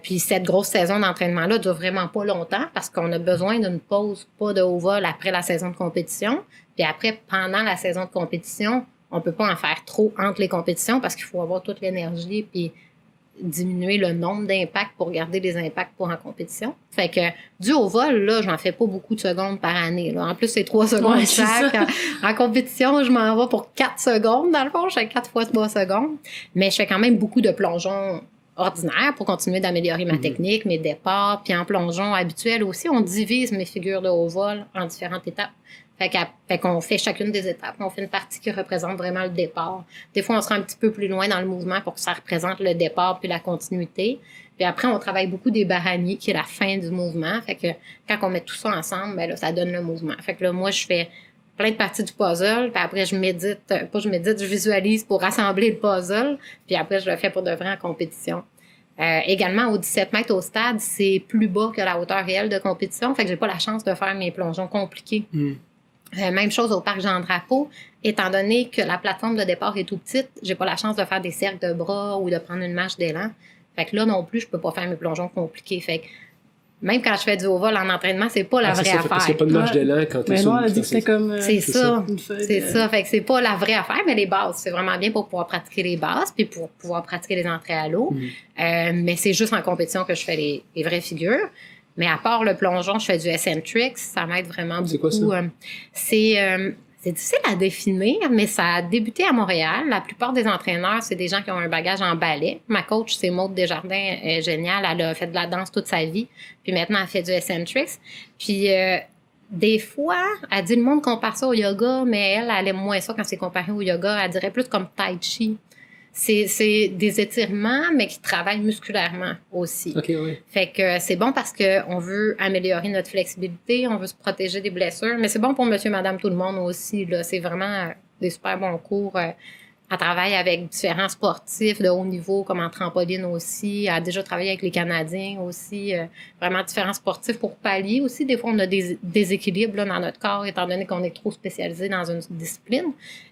Puis cette grosse saison d'entraînement-là dure vraiment pas longtemps parce qu'on a besoin d'une pause, pas de haut vol après la saison de compétition. Puis après, pendant la saison de compétition, on peut pas en faire trop entre les compétitions parce qu'il faut avoir toute l'énergie puis diminuer le nombre d'impacts pour garder les impacts pour en compétition. Fait que du haut vol, là, j'en fais pas beaucoup de secondes par année. Là. En plus, c'est 3 secondes chaque. En compétition, je m'en vais pour 4 secondes. Dans le fond, je fais 4 fois 3 secondes. Mais je fais quand même beaucoup de plongeons ordinaire pour continuer d'améliorer ma technique, mes départs. Puis en plongeon habituel aussi, on divise mes figures de haut vol en différentes étapes. Fait qu'on fait chacune des étapes. On fait une partie qui représente vraiment le départ. Des fois, on sera un petit peu plus loin dans le mouvement pour que ça représente le départ puis la continuité. Puis après, on travaille beaucoup des barani, qui est la fin du mouvement. Fait que quand on met tout ça ensemble, ben là, ça donne le mouvement. Fait que là, moi, je fais plein de parties du puzzle, puis après, je visualise pour rassembler le puzzle, puis après, je le fais pour de vrai en compétition. Également, au 17 mètres au stade, c'est plus bas que la hauteur réelle de compétition, fait que j'ai pas la chance de faire mes plongeons compliqués. Même chose au parc Jean-Drapeau, étant donné que la plateforme de départ est tout petite, j'ai pas la chance de faire des cercles de bras ou de prendre une marche d'élan. Fait que là non plus, je peux pas faire mes plongeons compliqués. Fait que même quand je fais du haut vol en entraînement, c'est pas la vraie affaire. Parce qu'il n'y a pas de marche d'élan quand tu es sur elle a dit que c'était comme... c'est ça. C'est ça. Fait que c'est pas la vraie affaire, mais les bases, c'est vraiment bien pour pouvoir pratiquer les bases puis pour pouvoir pratiquer les entrées à l'eau. Mais c'est juste en compétition que je fais les vraies figures. Mais à part le plongeon, je fais du eccentrics. Ça m'aide vraiment beaucoup. C'est quoi ça? C'est difficile à définir, mais ça a débuté à Montréal. La plupart des entraîneurs, c'est des gens qui ont un bagage en ballet. Ma coach, c'est Maude Desjardins, elle est géniale. Elle a fait de la danse toute sa vie. Puis maintenant, elle fait du eccentrics. Puis des fois, elle dit le monde compare ça au yoga, mais elle aime moins ça quand c'est comparé au yoga. Elle dirait plus comme tai chi. C'est des étirements, mais qui travaillent musculairement aussi. OK, oui. Fait que c'est bon parce qu'on veut améliorer notre flexibilité, on veut se protéger des blessures, mais c'est bon pour monsieur, madame, tout le monde aussi. Là. C'est vraiment des super bons cours. Elle travaille avec différents sportifs de haut niveau, comme en trampoline aussi. Elle a déjà travaillé avec les Canadiens aussi. Vraiment différents sportifs pour pallier aussi. Des fois, on a des déséquilibres là, dans notre corps, étant donné qu'on est trop spécialisé dans une discipline.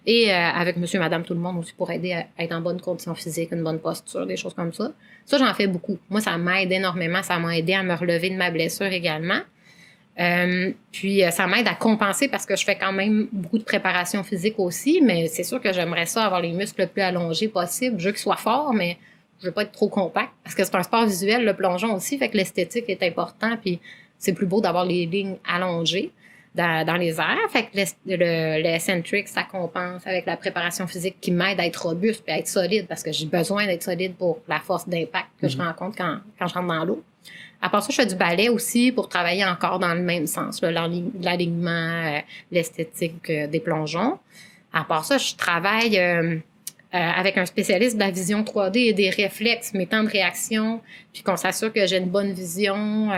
Et avec monsieur, madame, tout le monde aussi pour aider à être en bonne condition physique, une bonne posture, des choses comme ça. Ça, j'en fais beaucoup. Moi, ça m'aide énormément. Ça m'a aidé à me relever de ma blessure également. Puis ça m'aide à compenser parce que je fais quand même beaucoup de préparation physique aussi, mais c'est sûr que j'aimerais ça avoir les muscles le plus allongés possible. Je veux qu'ils soient forts, mais je veux pas être trop compact parce que c'est un sport visuel, le plongeon aussi, fait que l'esthétique est important, puis c'est plus beau d'avoir les lignes allongées dans les airs. Fait que le eccentric, ça compense avec la préparation physique qui m'aide à être robuste et à être solide parce que j'ai besoin d'être solide pour la force d'impact que je rencontre quand je rentre dans l'eau. À part ça, je fais du ballet aussi pour travailler encore dans le même sens, l'alignement, l'esthétique des plongeons. À part ça, je travaille avec un spécialiste de la vision 3D et des réflexes, mes temps de réaction, puis qu'on s'assure que j'ai une bonne vision.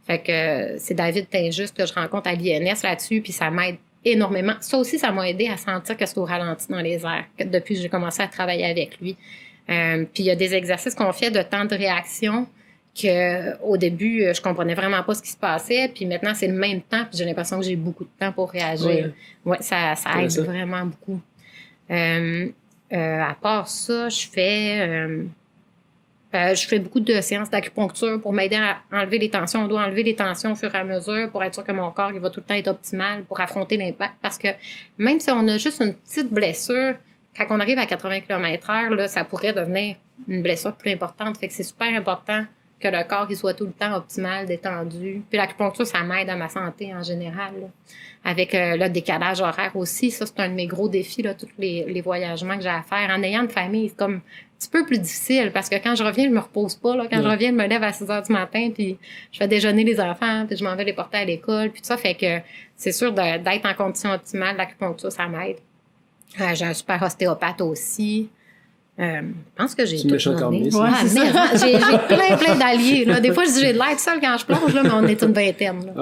Fait que c'est David Tinjuste que je rencontre à l'INS là-dessus, puis ça m'aide énormément. Ça aussi, ça m'a aidé à sentir que c'est au ralenti dans les airs, depuis que j'ai commencé à travailler avec lui. Puis il y a des exercices qu'on fait de temps de réaction que au début, je comprenais vraiment pas ce qui se passait, puis maintenant, c'est le même temps, puis j'ai l'impression que j'ai beaucoup de temps pour réagir. Ouais, ça aide vraiment beaucoup. À part ça, je fais beaucoup de séances d'acupuncture pour m'aider à enlever les tensions. On doit enlever les tensions au fur et à mesure pour être sûr que mon corps il va tout le temps être optimal pour affronter l'impact. Parce que même si on a juste une petite blessure, quand on arrive à 80 km/h, là, ça pourrait devenir une blessure plus importante. Fait que c'est super important que le corps il soit tout le temps optimal, détendu. Puis l'acupuncture, ça m'aide à ma santé en général. Là. Avec le décalage horaire aussi, ça, c'est un de mes gros défis, là, tous les voyagements que j'ai à faire. En ayant une famille, c'est comme un petit peu plus difficile parce que quand je reviens, je me repose pas. Là. Quand je reviens, je me lève à 6 heures du matin, puis je fais déjeuner les enfants, puis je m'en vais les porter à l'école, puis tout ça. Fait que c'est sûr d'être en condition optimale, l'acupuncture, ça m'aide. J'ai un super ostéopathe aussi. Je pense que j'ai tout donné. J'ai plein d'alliés. Là. Des fois, je dis j'ai de l'aide seule quand je plonge, là, mais on est une vingtaine là,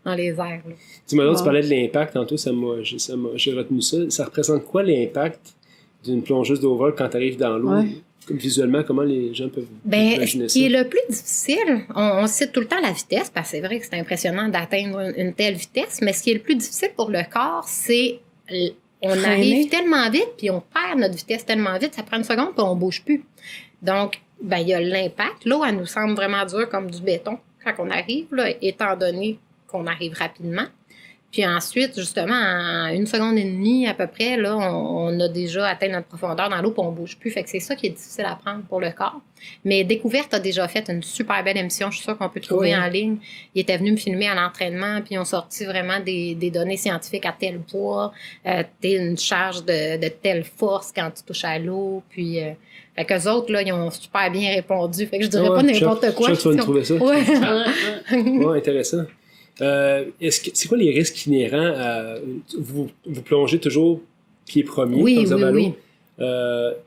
dans les airs. Là. Tu parlais de l'impact tantôt, j'ai retenu ça. Ça représente quoi l'impact d'une plongeuse de haut vol quand tu arrives dans l'eau? Visuellement, comment les gens peuvent imaginer ça? Ce qui est le plus difficile, on cite tout le temps la vitesse, parce que c'est vrai que c'est impressionnant d'atteindre une telle vitesse, mais ce qui est le plus difficile pour le corps, c'est on arrive tellement vite, puis on perd notre vitesse tellement vite, ça prend une seconde, puis on bouge plus. Donc, il y a l'impact. L'eau, elle nous semble vraiment dure comme du béton quand on arrive, là, étant donné qu'on arrive rapidement. Puis ensuite, justement, en 1 seconde et demie à peu près, là, on a déjà atteint notre profondeur dans l'eau puis on bouge plus. Fait que c'est ça qui est difficile à prendre pour le corps. Mais Découverte a déjà fait une super belle émission. Je suis sûre qu'on peut trouver en ligne. Ils étaient venus me filmer à l'entraînement puis ils ont sorti vraiment des données scientifiques à tel poids, une charge de telle force quand tu touches à l'eau. Puis... fait qu'eux autres, là, ils ont super bien répondu. Fait que je dirais pas n'importe quoi. Je tu vas nous trouver ça. Ouais. Ouais, intéressant. C'est quoi les risques inhérents à vous plongez toujours pied premier comme ça à l'eau?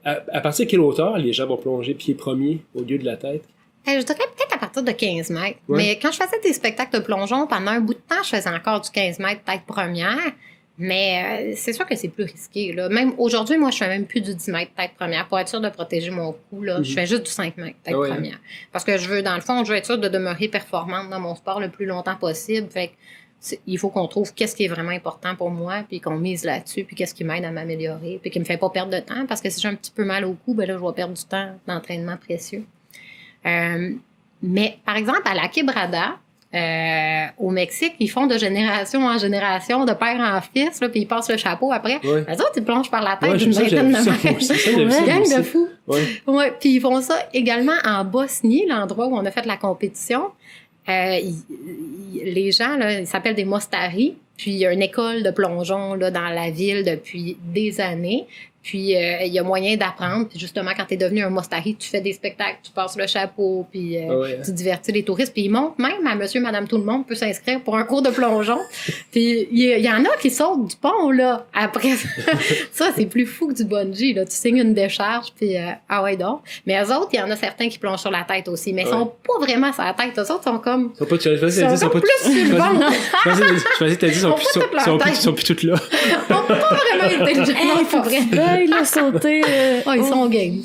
À partir de quelle hauteur les gens vont plonger pied premier au lieu de la tête? Je dirais peut-être à partir de 15 mètres. Ouais. Mais quand je faisais des spectacles de plongeon, pendant un bout de temps, je faisais encore du 15 mètres tête première. Mais c'est sûr que c'est plus risqué. Là. Même aujourd'hui, moi, je fais même plus du 10 mètres tête première. Pour être sûr de protéger mon cou, là, je fais juste du 5 mètres tête première. Parce que je veux, dans le fond, je veux être sûr de demeurer performante dans mon sport le plus longtemps possible. Fait que il faut qu'on trouve qu'est-ce qui est vraiment important pour moi, puis qu'on mise là-dessus, puis qu'est-ce qui m'aide à m'améliorer, puis qui me fait pas perdre de temps. Parce que si j'ai un petit peu mal au cou, ben là, je vais perdre du temps d'entraînement précieux. Mais, par exemple, à la Quebrada, au Mexique, ils font de génération en génération, de père en fils, là, puis ils passent le chapeau après. Ouais. Les autres, ils plongent par la tête d'une vingtaine de mètres. Gang de fous. Ouais. Puis ils font ça également en Bosnie, l'endroit où on a fait la compétition. Les gens, là, ils s'appellent des Mostari. Puis il y a une école de plongeon là, dans la ville depuis des années. Puis il y a moyen d'apprendre. Puis justement, quand tu es devenu un Mostari, tu fais des spectacles, tu passes le chapeau, puis tu divertis les touristes. Puis ils montent même à monsieur, madame, tout le monde peut s'inscrire pour un cours de plongeon. Puis il y en a qui sautent du pont, là. Après ça, c'est plus fou que du bungee, là. Tu signes une décharge, puis ah ouais donc. Mais eux autres, il y en a certains qui plongent sur la tête aussi. Mais ils sont pas vraiment sur la tête. Eux autres sont comme... Ils sont pas plus sur le ventre. Je pensais que t'as dit ils sont plus toutes là. Ils sont pas vraiment intelligents. Pas vrai. Il a sauté. Ils sont game.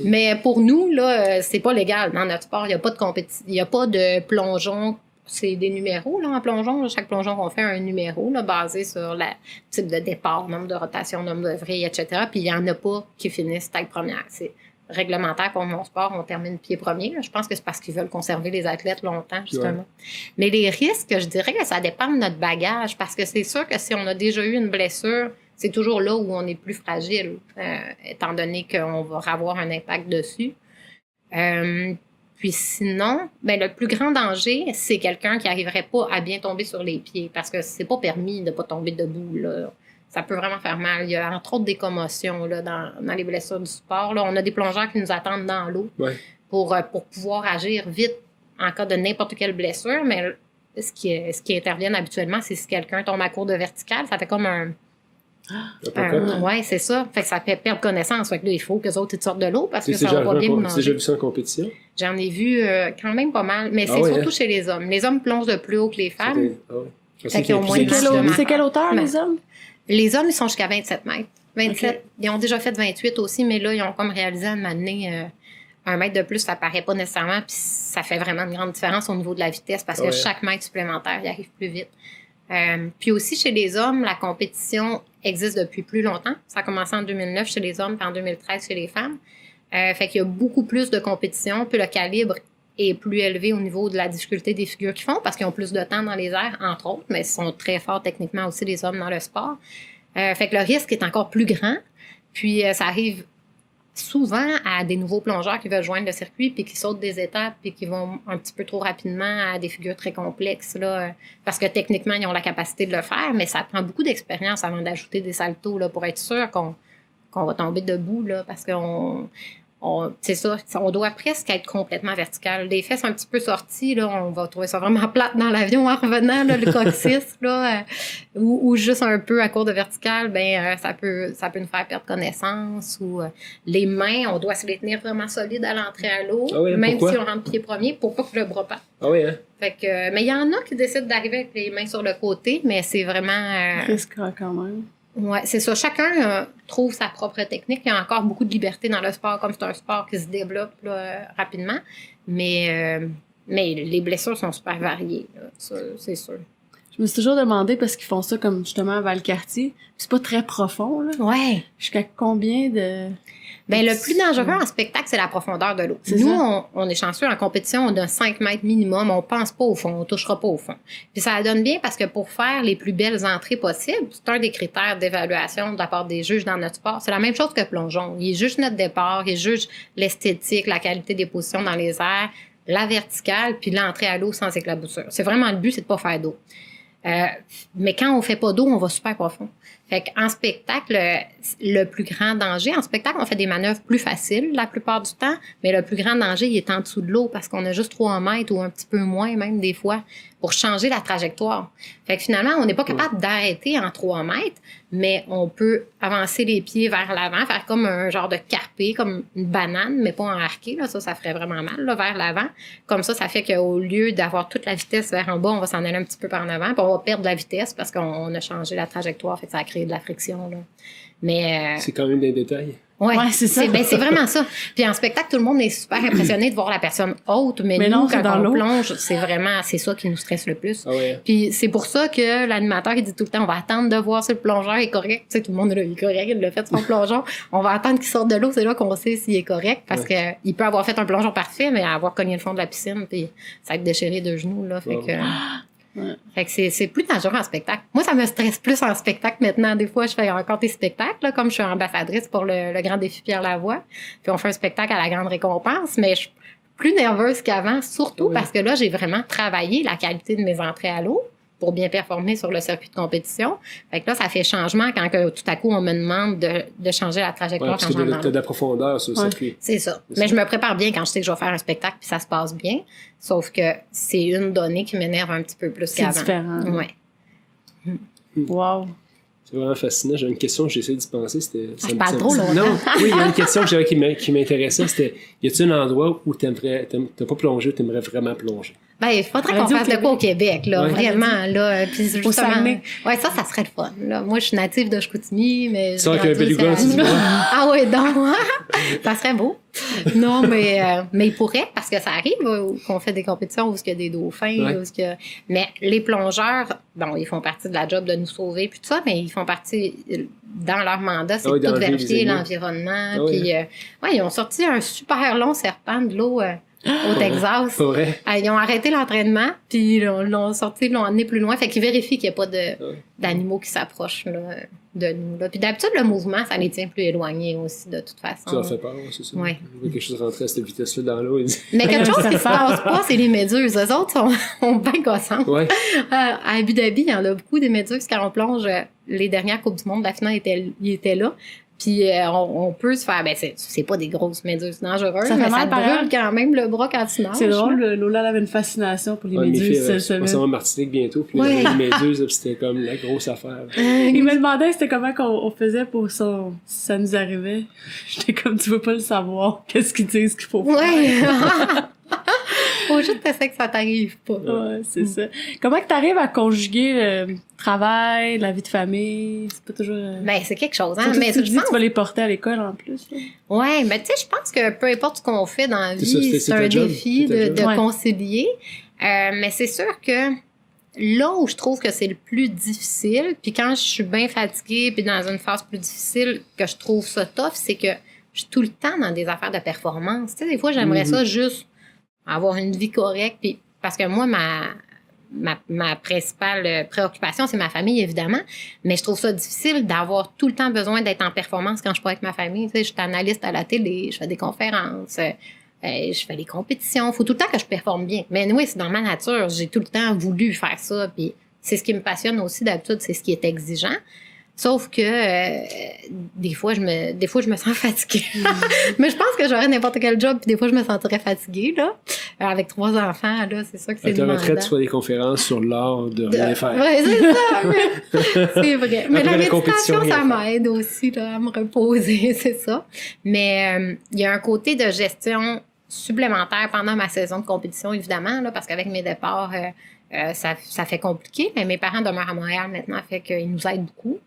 Mais pour nous, là, c'est pas légal dans notre sport. Il n'y a pas de compétition. Il n'y a pas de plongeon. C'est des numéros, là, en plongeon. Là. Chaque plongeon qu'on fait a un numéro, là, basé sur le type de départ, nombre de rotation, nombre de vrilles, etc. Puis il n'y en a pas qui finissent tête première. C'est réglementaire pour mon sport. On termine pied premier. Là. Je pense que c'est parce qu'ils veulent conserver les athlètes longtemps, justement. Ouais. Mais les risques, je dirais que ça dépend de notre bagage. Parce que c'est sûr que si on a déjà eu une blessure, c'est toujours là où on est plus fragile, étant donné qu'on va avoir un impact dessus. Puis sinon, ben le plus grand danger, c'est quelqu'un qui n'arriverait pas à bien tomber sur les pieds, parce que c'est pas permis de pas tomber debout, là. Ça peut vraiment faire mal. Il y a entre autres des commotions là, dans les blessures du sport. Là. On a des plongeurs qui nous attendent dans l'eau pour pouvoir agir vite en cas de n'importe quelle blessure, mais ce qui intervient habituellement, c'est si quelqu'un tombe à court de verticale, ça fait comme un... Oui, c'est ça. Fait que ça fait perdre connaissance. Fait que là, il faut que les autres ils sortent de l'eau parce que ça va pas bien vous manger. Tu as déjà vu ça en compétition? J'en ai vu quand même pas mal, mais c'est surtout chez les hommes. Les hommes plongent de plus haut que les femmes. C'est quelle hauteur, les hommes? Les hommes, ils sont jusqu'à 27 mètres. 27. Okay. Ils ont déjà fait 28 aussi, mais là, ils ont comme réalisé à un moment donné, 1 mètre de plus, ça paraît pas nécessairement, puis ça fait vraiment une grande différence au niveau de la vitesse parce que chaque mètre supplémentaire, il arrive plus vite. Puis aussi, chez les hommes, la compétition existe depuis plus longtemps. Ça a commencé en 2009 chez les hommes, puis en 2013 chez les femmes. Fait qu'il y a beaucoup plus de compétition, puis le calibre est plus élevé au niveau de la difficulté des figures qu'ils font, parce qu'ils ont plus de temps dans les airs, entre autres, mais ils sont très forts techniquement aussi, les hommes, dans le sport. Fait que le risque est encore plus grand. Puis ça arrive souvent à des nouveaux plongeurs qui veulent joindre le circuit puis qui sautent des étapes puis qui vont un petit peu trop rapidement à des figures très complexes là, parce que techniquement, ils ont la capacité de le faire, mais ça prend beaucoup d'expérience avant d'ajouter des saltos là, pour être sûr qu'on va tomber debout là, parce c'est ça, on doit presque être complètement vertical. Les fesses un petit peu sorties, là, on va trouver ça vraiment plate dans l'avion en revenant, là, le coccyx, là, ou juste un peu à court de vertical, ça peut nous faire perdre connaissance. Ou les mains, on doit se les tenir vraiment solides à l'entrée à l'eau, même si on rentre pied premier, pour pas que le bras parte. Ah oui, hein? Fait que, mais il y en a qui décident d'arriver avec les mains sur le côté, mais c'est vraiment... risquant quand même. Oui, c'est ça. Chacun trouve sa propre technique. Il y a encore beaucoup de liberté dans le sport, comme c'est un sport qui se développe là, rapidement. Mais les blessures sont super variées, là, ça, c'est sûr. Je me suis toujours demandé, parce qu'ils font ça comme justement à Valcartier, c'est pas très profond, là. Ouais. Jusqu'à combien de... Ben, le plus dangereux en spectacle, c'est la profondeur de l'eau. C'est Nous, ça. on est chanceux en compétition, on a 5 mètres minimum, on pense pas au fond, on touchera pas au fond. Puis ça donne bien parce que pour faire les plus belles entrées possibles, c'est un des critères d'évaluation de la part des juges dans notre sport. C'est la même chose que plongeon. Ils jugent notre départ, ils jugent l'esthétique, la qualité des positions dans les airs, la verticale, puis l'entrée à l'eau sans éclaboussure. C'est vraiment le but, c'est de pas faire d'eau. Mais quand on fait pas d'eau, on va super profond. Fait qu'en spectacle, le plus grand danger, en spectacle, on fait des manœuvres plus faciles la plupart du temps, mais le plus grand danger, il est en dessous de l'eau parce qu'on a juste 3 mètres ou un petit peu moins même des fois pour changer la trajectoire. Fait que finalement, on n'est pas capable d'arrêter en 3 mètres, mais on peut avancer les pieds vers l'avant, faire comme un genre de carpé, comme une banane, mais pas en arqué, là, ça ferait vraiment mal, là, vers l'avant. Comme ça fait qu'au lieu d'avoir toute la vitesse vers en bas, on va s'en aller un petit peu par en avant, puis on va perdre de la vitesse parce qu'on a changé la trajectoire, fait que ça a créé de la friction, là. Mais C'est quand même des détails. ouais, c'est ça. c'est vraiment ça. Puis en spectacle, tout le monde est super impressionné de voir la personne haute, mais nous, non, c'est quand dans on l'eau. plonge, c'est ça qui nous stresse le plus. Ah ouais. Puis c'est pour ça que l'animateur, il dit tout le temps, on va attendre de voir si le plongeur est correct. Tu sais, tout le monde, là, il est correct, il l'a fait son plongeon. On va attendre qu'il sorte de l'eau, c'est là qu'on sait s'il est correct, parce que il peut avoir fait un plongeon parfait, mais avoir cogné le fond de la piscine, puis ça va être déchiré de genoux, là. Fait que... Ouais. Fait que c'est plus dangereux en spectacle. Moi, ça me stresse plus en spectacle maintenant. Des fois, je fais encore des spectacles, là, comme je suis ambassadrice pour le Grand Défi Pierre Lavoie. Puis on fait un spectacle à la Grande Récompense, mais je suis plus nerveuse qu'avant, surtout parce que là, j'ai vraiment travaillé la qualité de mes entrées à l'eau pour bien performer sur le circuit de compétition. Fait que là, ça fait changement quand que, tout à coup, on me demande de changer la trajectoire Parce quand que j'en t'as demande. de la profondeur sur le circuit. C'est ça. Mais je me prépare bien quand je sais que je vais faire un spectacle puis ça se passe bien. Sauf que c'est une donnée qui m'énerve un petit peu plus C'est qu'avant. différent. Ouais. Wow. C'est vraiment fascinant. J'ai une question, j'ai essayé d'y penser. Je parle trop longtemps. Non, oui, il y a une question que j'avais qui m'intéressait. C'était, y a-t-il un endroit où t'as pas plongé, t'aimerais vraiment plonger? Ben, il faudrait On a qu'on dit au fasse de quoi au Québec, là, Ouais. vraiment, là. Puis justement, Saguenay. ouais, ça serait le fun, là. Moi, je suis native de Chicoutimi, mais Ça, avec un grandi au beluga, Saguenay. tu dis quoi? Ah ouais, donc, ça serait beau. Non, mais il pourrait, parce que ça arrive qu'on fait des compétitions où il y a des dauphins, Ouais. où mais les plongeurs, bon, ils font partie de la job de nous sauver, puis tout ça, mais ils font partie, dans leur mandat, c'est Ah oui, de tout d'enlever vérifier les animaux. l'environnement. Ah oui. Puis, ouais, ils ont sorti un super long serpent de l'eau au Texas. Pas vrai? Ils ont arrêté l'entraînement, puis ils l'ont sorti, ils l'ont emmené plus loin. Fait qu'ils vérifient qu'il n'y a pas d'animaux qui s'approchent là, de nous. Là. Puis d'habitude, le mouvement, ça les tient plus éloignés aussi, de toute façon. Ça leur fait peur, c'est ça? Ouais. Il y a quelque chose rentrer à cette vitesse-là dans l'eau. Mais quelque chose qui se passe pas, c'est les méduses. Eux autres sont bien gossantes. Ouais. À Abu Dhabi, il y en a beaucoup des méduses quand on plonge. Les dernières Coupes du Monde, la finale, il était là. Puis on peut se faire... Ben, c'est pas des grosses méduses dangereuses, Ça fait mais mal, ça te pareil. brûle quand même le bras quand tu nages. C'est drôle, Lola elle avait une fascination pour les Ouais, mes méduses filles, cette je semaine. pense à Martinique bientôt, puis Ouais. il y avait les méduses, puis c'était comme la grosse affaire. Il me demandait c'était comment on faisait pour ça, si ça nous arrivait. J'étais comme, tu veux pas le savoir, qu'est-ce qu'ils disent qu'il faut faire. Ouais. Faut juste essayer que ça t'arrive pas. Ouais, c'est ça. Comment que t'arrives à conjuguer le travail, la vie de famille? C'est pas toujours... Ben, c'est quelque chose, hein. Surtout Mais si tu je dis que pense... tu vas les porter à l'école en plus. Là. Ouais, mais tu sais, je pense que peu importe ce qu'on fait dans la C'est ça, vie, c'est c'est ta un job, défi c'est ta de job. Ouais. concilier. Mais c'est sûr que là où je trouve que c'est le plus difficile, puis quand je suis bien fatiguée, puis dans une phase plus difficile, que je trouve ça tough, c'est que je suis tout le temps dans des affaires de performance. Tu sais, des fois, j'aimerais ça juste avoir une vie correcte, puis parce que moi, ma principale préoccupation, c'est ma famille, évidemment, mais je trouve ça difficile d'avoir tout le temps besoin d'être en performance quand je suis pas avec ma famille. Tu sais, je suis analyste à la télé, je fais des conférences, je fais des compétitions. Il faut tout le temps que je performe bien. Mais oui, c'est dans ma nature. J'ai tout le temps voulu faire ça, puis c'est ce qui me passionne aussi d'habitude, c'est ce qui est exigeant. Sauf que des fois, je me sens fatiguée. Mais je pense que j'aurais n'importe quel job, puis des fois, je me sentirais fatiguée, là. Avec 3 enfants, là, c'est sûr que c'est À ta demandant. retraite, tu fais des conférences sur l'art de rien faire. Ouais, c'est ça. C'est vrai. Mais Après la la compétition, méditation, ça rien m'aide aussi, là, à me reposer, c'est ça. Mais il y a un côté de gestion supplémentaire pendant ma saison de compétition, évidemment, là, parce qu'avec mes départs, ça fait compliqué. Mais mes parents demeurent à Montréal maintenant, fait qu'ils nous aident beaucoup.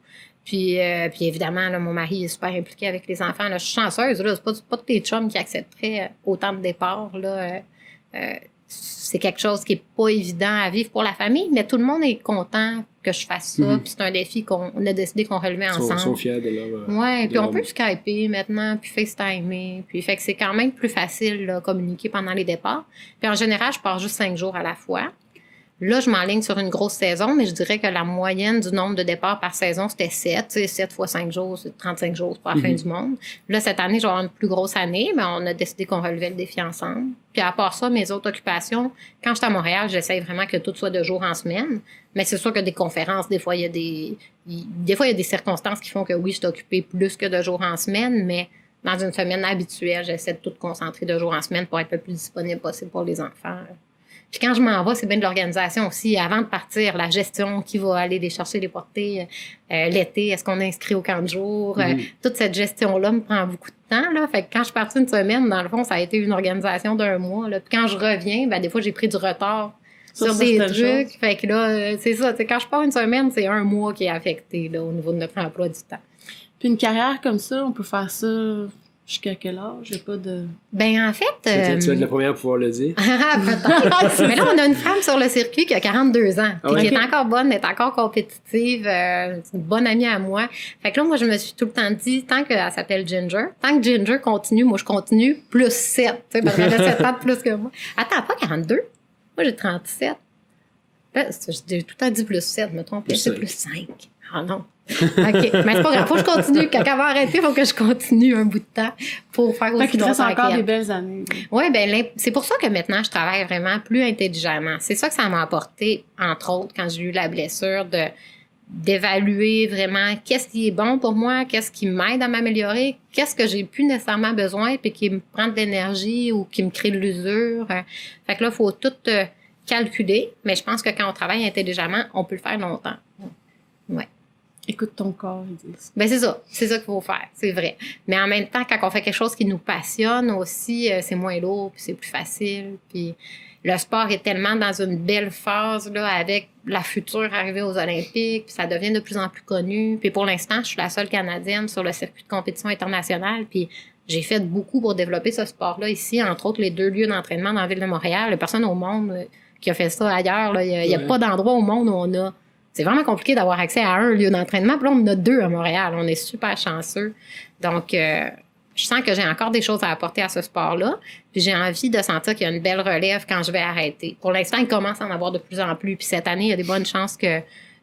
Puis évidemment, là, mon mari est super impliqué avec les enfants. Là, je suis chanceuse, là, c'est pas tous les chums qui accepteraient autant de départs. Là, c'est quelque chose qui est pas évident à vivre pour la famille, mais tout le monde est content que je fasse ça. Puis c'est un défi qu'on a décidé qu'on relevait ensemble. Ils sont fiers de leur... Ouais, puis on peut skyper maintenant, puis FaceTimer. Puis fait que c'est quand même plus facile là, communiquer pendant les départs. Puis en général, je pars juste 5 jours à la fois. Là, je m'enligne sur une grosse saison, mais je dirais que la moyenne du nombre de départs par saison, c'était 7. Tu sais, 7 fois 5 jours, c'est 35 jours pour la fin du monde. Là, cette année, je vais avoir une plus grosse année, mais on a décidé qu'on relevait le défi ensemble. Puis à part ça, mes autres occupations, quand je suis à Montréal, j'essaie vraiment que tout soit de jour en semaine. Mais c'est sûr que des conférences, des fois, il y a des circonstances qui font que oui, je suis occupée plus que de jour en semaine, mais dans une semaine habituelle, j'essaie de tout concentrer de jour en semaine pour être le plus disponible possible pour les enfants. Puis quand je m'en vais, c'est bien de l'organisation aussi. Avant de partir, la gestion, qui va aller les chercher, les porter l'été, est-ce qu'on est inscrit au camp de jour? Toute cette gestion-là me prend beaucoup de temps. Là. Fait que quand je suis partie une semaine, dans le fond, ça a été une organisation d'1 mois. Là. Puis quand je reviens, ben, des fois, j'ai pris du retard sur des trucs. Choses. Fait que là, c'est ça. Quand je pars une semaine, c'est 1 mois qui est affecté là, au niveau de notre emploi du temps. Puis une carrière comme ça, on peut faire ça... Jusqu'à quel âge? J'ai pas de... Ben, en fait... Tu vas être la première à pouvoir le dire. Peut-être. Mais là, on a une femme sur le circuit qui a 42 ans, qui est encore bonne, est encore compétitive, c'est une bonne amie à moi. Fait que là, moi, je me suis tout le temps dit, tant qu'elle s'appelle Ginger, tant que Ginger continue, moi, je continue, plus 7. Tu sais, parce qu'elle a 7 ans de plus que moi. Attends, pas 42? Moi, j'ai 37. Là, j'ai tout le temps dit plus 7, me trompe. C'est plus 5. Ah non. OK. Mais c'est pas grave. Faut que je continue. Quand elle va arrêter, faut que je continue un bout de temps pour faire aussi longtemps. Ça encore des belles années. Oui, ben c'est pour ça que maintenant, je travaille vraiment plus intelligemment. C'est ça que ça m'a apporté, entre autres, quand j'ai eu la blessure, d'évaluer vraiment qu'est-ce qui est bon pour moi, qu'est-ce qui m'aide à m'améliorer, qu'est-ce que j'ai plus nécessairement besoin puis qui me prend de l'énergie ou qui me crée de l'usure. Fait que là, il faut tout calculer. Mais je pense que quand on travaille intelligemment, on peut le faire longtemps. Ouais. Écoute ton corps, ils disent. Ben c'est ça qu'il faut faire, c'est vrai. Mais en même temps, quand on fait quelque chose qui nous passionne aussi, c'est moins lourd, puis c'est plus facile. Puis le sport est tellement dans une belle phase là, avec la future arrivée aux Olympiques, puis ça devient de plus en plus connu. Puis pour l'instant, je suis la seule Canadienne sur le circuit de compétition internationale, puis j'ai fait beaucoup pour développer ce sport-là ici, entre autres les 2 lieux d'entraînement dans la ville de Montréal. Il n'y a personne au monde qui a fait ça ailleurs. Là. Il n'y a pas d'endroit au monde où on a... C'est vraiment compliqué d'avoir accès à un lieu d'entraînement. Puis là, on en a 2 à Montréal. On est super chanceux. Donc, je sens que j'ai encore des choses à apporter à ce sport-là. Puis j'ai envie de sentir qu'il y a une belle relève quand je vais arrêter. Pour l'instant, il commence à en avoir de plus en plus. Puis cette année, il y a des bonnes chances que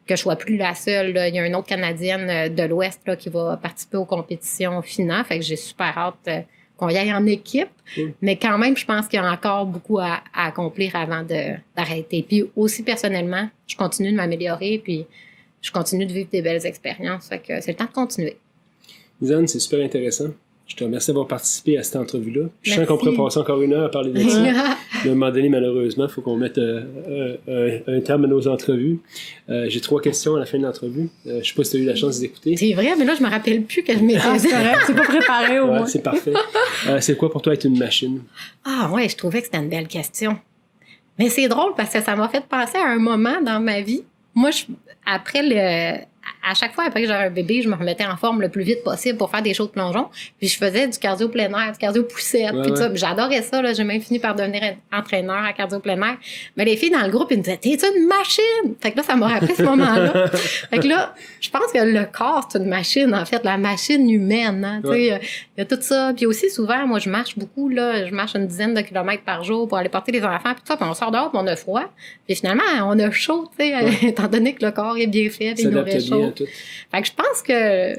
je sois plus la seule. Là. Il y a une autre Canadienne de l'Ouest là, qui va participer aux compétitions FINA. Fait que j'ai super hâte qu'on y aille en équipe. Mais quand même, je pense qu'il y a encore beaucoup à accomplir avant d'arrêter. Puis aussi, personnellement, je continue de m'améliorer, puis je continue de vivre des belles expériences. Fait que c'est le temps de continuer. Lisanne, c'est super intéressant. Je te remercie d'avoir participé à cette entrevue-là. Je sens qu'on pourrait passer encore 1 heure à parler de ça. Mais à un moment donné, malheureusement, il faut qu'on mette un terme à nos entrevues. J'ai 3 questions à la fin de l'entrevue. Je ne sais pas si tu as eu la chance d'écouter. C'est vrai, mais là, je me rappelle plus que je m'étais dit. C'est pas préparé au moins. C'est parfait. C'est quoi pour toi être une machine? Ah ouais, je trouvais que c'était une belle question. Mais c'est drôle parce que ça m'a fait penser à un moment dans ma vie. Moi, à chaque fois après que j'avais un bébé, je me remettais en forme le plus vite possible pour faire des shows de plongeon. Puis je faisais du cardio plein air, du cardio poussette, puis tout ça. Puis j'adorais ça, là. J'ai même fini par devenir entraîneur à cardio plein air. Mais les filles dans le groupe, ils me disaient, t'es une machine! Fait que là, ça m'a rappelé ce moment-là. Fait que là, je pense que le corps, c'est une machine, en fait, la machine humaine, hein. Tu sais, il y a tout ça. Puis aussi, souvent, moi, je marche beaucoup, là. Je marche une dizaine de kilomètres par jour pour aller porter les enfants, puis tout ça. Puis on sort dehors, puis on a froid. Puis finalement, on a chaud, tu sais, étant donné que le corps est bien fait, puis il nous réchauffe. Fait que je pense que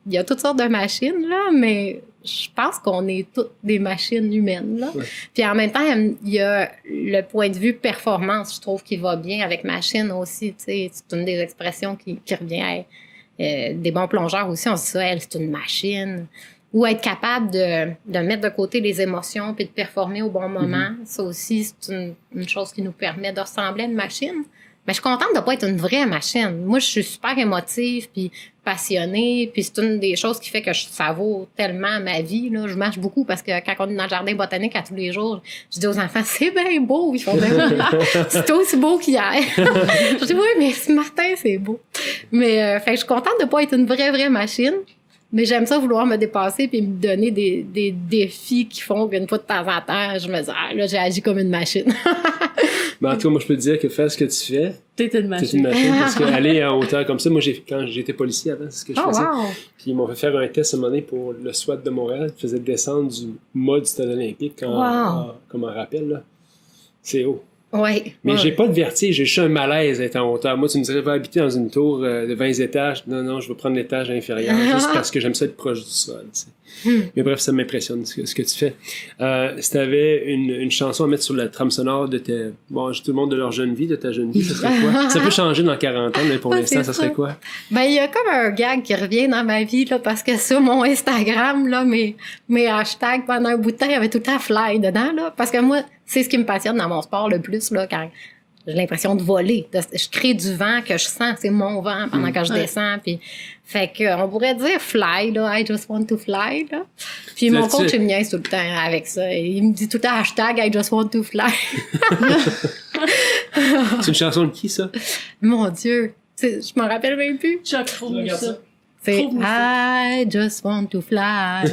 il y a toutes sortes de machines, là, mais je pense qu'on est toutes des machines humaines, là. Ouais. Puis en même temps, il y a le point de vue performance, je trouve, qui va bien avec machine aussi, tu sais. C'est une des expressions qui revient à des bons plongeurs aussi. On se dit ça, elle, c'est une machine. Ou être capable de mettre de côté les émotions puis de performer au bon moment. Ça aussi, c'est une chose qui nous permet de ressembler à une machine. Mais je suis contente de pas être une vraie machine. Moi, je suis super émotive puis passionnée, puis c'est une des choses qui fait que ça vaut tellement ma vie, là. Je marche beaucoup parce que quand on est dans le jardin botanique à tous les jours, je dis aux enfants, c'est bien beau. Ils font c'est aussi beau qu'hier. Je dis, oui, mais ce matin, c'est beau. Mais, fait que je suis contente de pas être une vraie machine. Mais j'aime ça vouloir me dépasser puis me donner des défis qui font qu'une fois de temps en temps, je me dis, là, j'ai agi comme une machine. Mais en tout cas, moi, je peux te dire que faire ce que tu fais, T'es une c'est machine. une machine. Parce qu'aller en hauteur comme ça, moi, quand j'étais policier avant, c'est ce que je faisais. Wow! Puis ils m'ont fait faire un test à un moment donné pour le SWAT de Montréal, qui faisait descendre du mât du stade olympique comme en rappel, là. C'est haut. Oui. Mais j'ai pas de vertige, j'ai juste un malaise d'être en hauteur. Moi, tu me dirais, va habiter dans une tour de 20 étages. Non, je vais prendre l'étage inférieur, juste parce que j'aime ça être proche du sol. Tu sais. Mais bref, ça m'impressionne ce que tu fais. Si tu avais une chanson à mettre sur la trame sonore de tout le monde de leur jeune vie, de ta jeune vie, ça serait quoi? Ça peut changer dans 40 ans, mais pour l'instant, ça serait quoi? Ben, il y a comme un gag qui revient dans ma vie, là, parce que sur mon Instagram, là, mes hashtags pendant un bout de temps, il y avait tout le temps fly dedans, là. Parce que moi, c'est ce qui me passionne dans mon sport le plus, là, quand j'ai l'impression de voler. Je crée du vent que je sens, c'est mon vent pendant que je descends. Puis, fait que, on pourrait dire fly, là, I just want to fly, là. Puis mon coach, il me niaise tout le temps avec ça. Il me dit tout le temps hashtag I just want to fly. C'est une chanson de qui, ça? Mon Dieu. Je m'en rappelle même plus. Chuck, trouve ça. C'est Trouve-moi I just want to fly.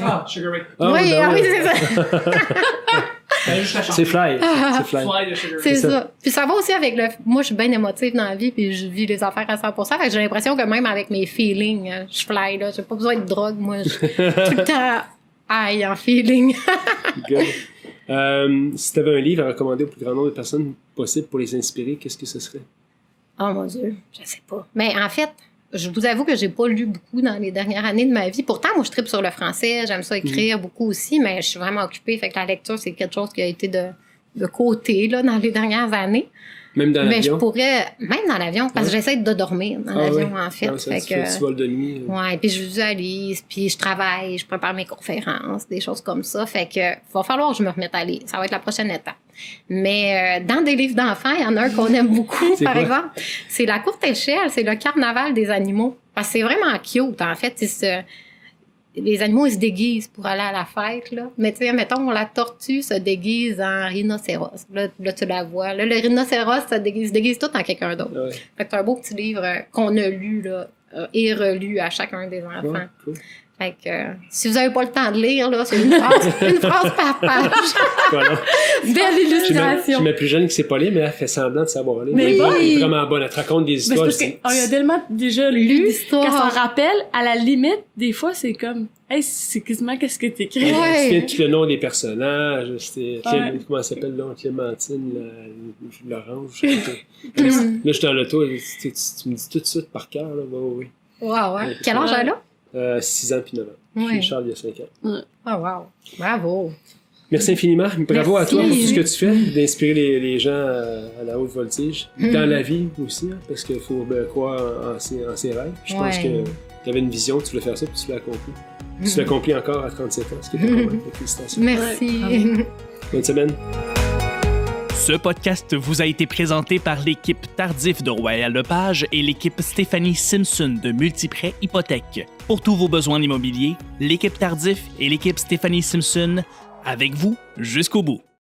Ah, Sugar Ray. Oui, ben oui, c'est ça. C'est Fly. C'est Fly. Fly de Sugar Ray. C'est ça. ça. Puis ça va aussi avec moi, je suis bien émotive dans la vie, puis je vis les affaires à 100%. Fait que j'ai l'impression que même avec mes feelings, je fly, là. J'ai pas besoin de drogue, moi. Je suis tout le temps high en feeling. Good. Si tu avais un livre à recommander au plus grand nombre de personnes possible pour les inspirer, qu'est-ce que ce serait? Oh mon Dieu, je sais pas. Mais en fait, je vous avoue que j'ai pas lu beaucoup dans les dernières années de ma vie. Pourtant, moi, je tripe sur le français. J'aime ça écrire beaucoup aussi, mais je suis vraiment occupée. Fait que la lecture, c'est quelque chose qui a été de côté, là, dans les dernières années. Même dans Mais l'avion? je pourrais, même dans l'avion, parce que j'essaie de dormir dans l'avion, ouais. en fait. Non, ça, Fait tu voles de nuit. ouais, puis je visualise, puis je travaille, je prépare mes conférences, des choses comme ça. Fait que va falloir que je me remette à lire. Ça va être la prochaine étape. Mais dans des livres d'enfants, il y en a un qu'on aime beaucoup, par exemple. C'est La courte échelle, c'est le carnaval des animaux. Parce que c'est vraiment cute, en fait. Les animaux, ils se déguisent pour aller à la fête, là. Mais tu sais, mettons, la tortue se déguise en rhinocéros. Là, tu la vois. Là, le rhinocéros se déguise tout en quelqu'un d'autre. Ouais. Fait que c'est un beau petit livre qu'on a lu, là, et relu à chacun des enfants. Ouais, cool. Fait que, si vous n'avez pas le temps de lire, là, c'est une phrase par page. Voilà. Belle illustration. J'ai ma plus jeune qui sait pas lire, mais elle fait semblant de savoir lire. Mais Elle oui. est vraiment bonne. Elle te raconte des Mais c'est histoires. parce qu'il y a tellement déjà lu L'histoire. qu'elle s'en rappelle, à la limite, des fois, c'est comme, hey, c'est quasiment qu'est-ce que t'écris. Ouais. Tu viens de le nom des personnages. C'était Ouais. comment elle s'appelle là? Clémentine, l'orange. Là, je suis dans l'auto. Tu me dis tout de suite par cœur. Là. Oui. Wow, ouais. Quel âge elle a? 6 ans puis 9 ans. Ouais. Puis Charles, il y a 5 ans. Oh, wow. Bravo. Merci infiniment. Bravo Merci. à toi pour tout ce que tu fais, d'inspirer les gens à la haute voltige. Dans la vie aussi, hein, parce qu'il faut croire en ses rêves. Je pense Ouais. que tu avais une vision, tu voulais faire ça, puis tu l'as accompli. Tu l'as accompli encore à 37 ans, ce qui est pas commun. Félicitations. Merci. Bonne semaine. Ce podcast vous a été présenté par l'équipe Tardif de Royal Lepage et l'équipe Stéphanie Simpson de Multiprêt Hypothèque. Pour tous vos besoins immobiliers, l'équipe Tardif et l'équipe Stéphanie Simpson, avec vous jusqu'au bout.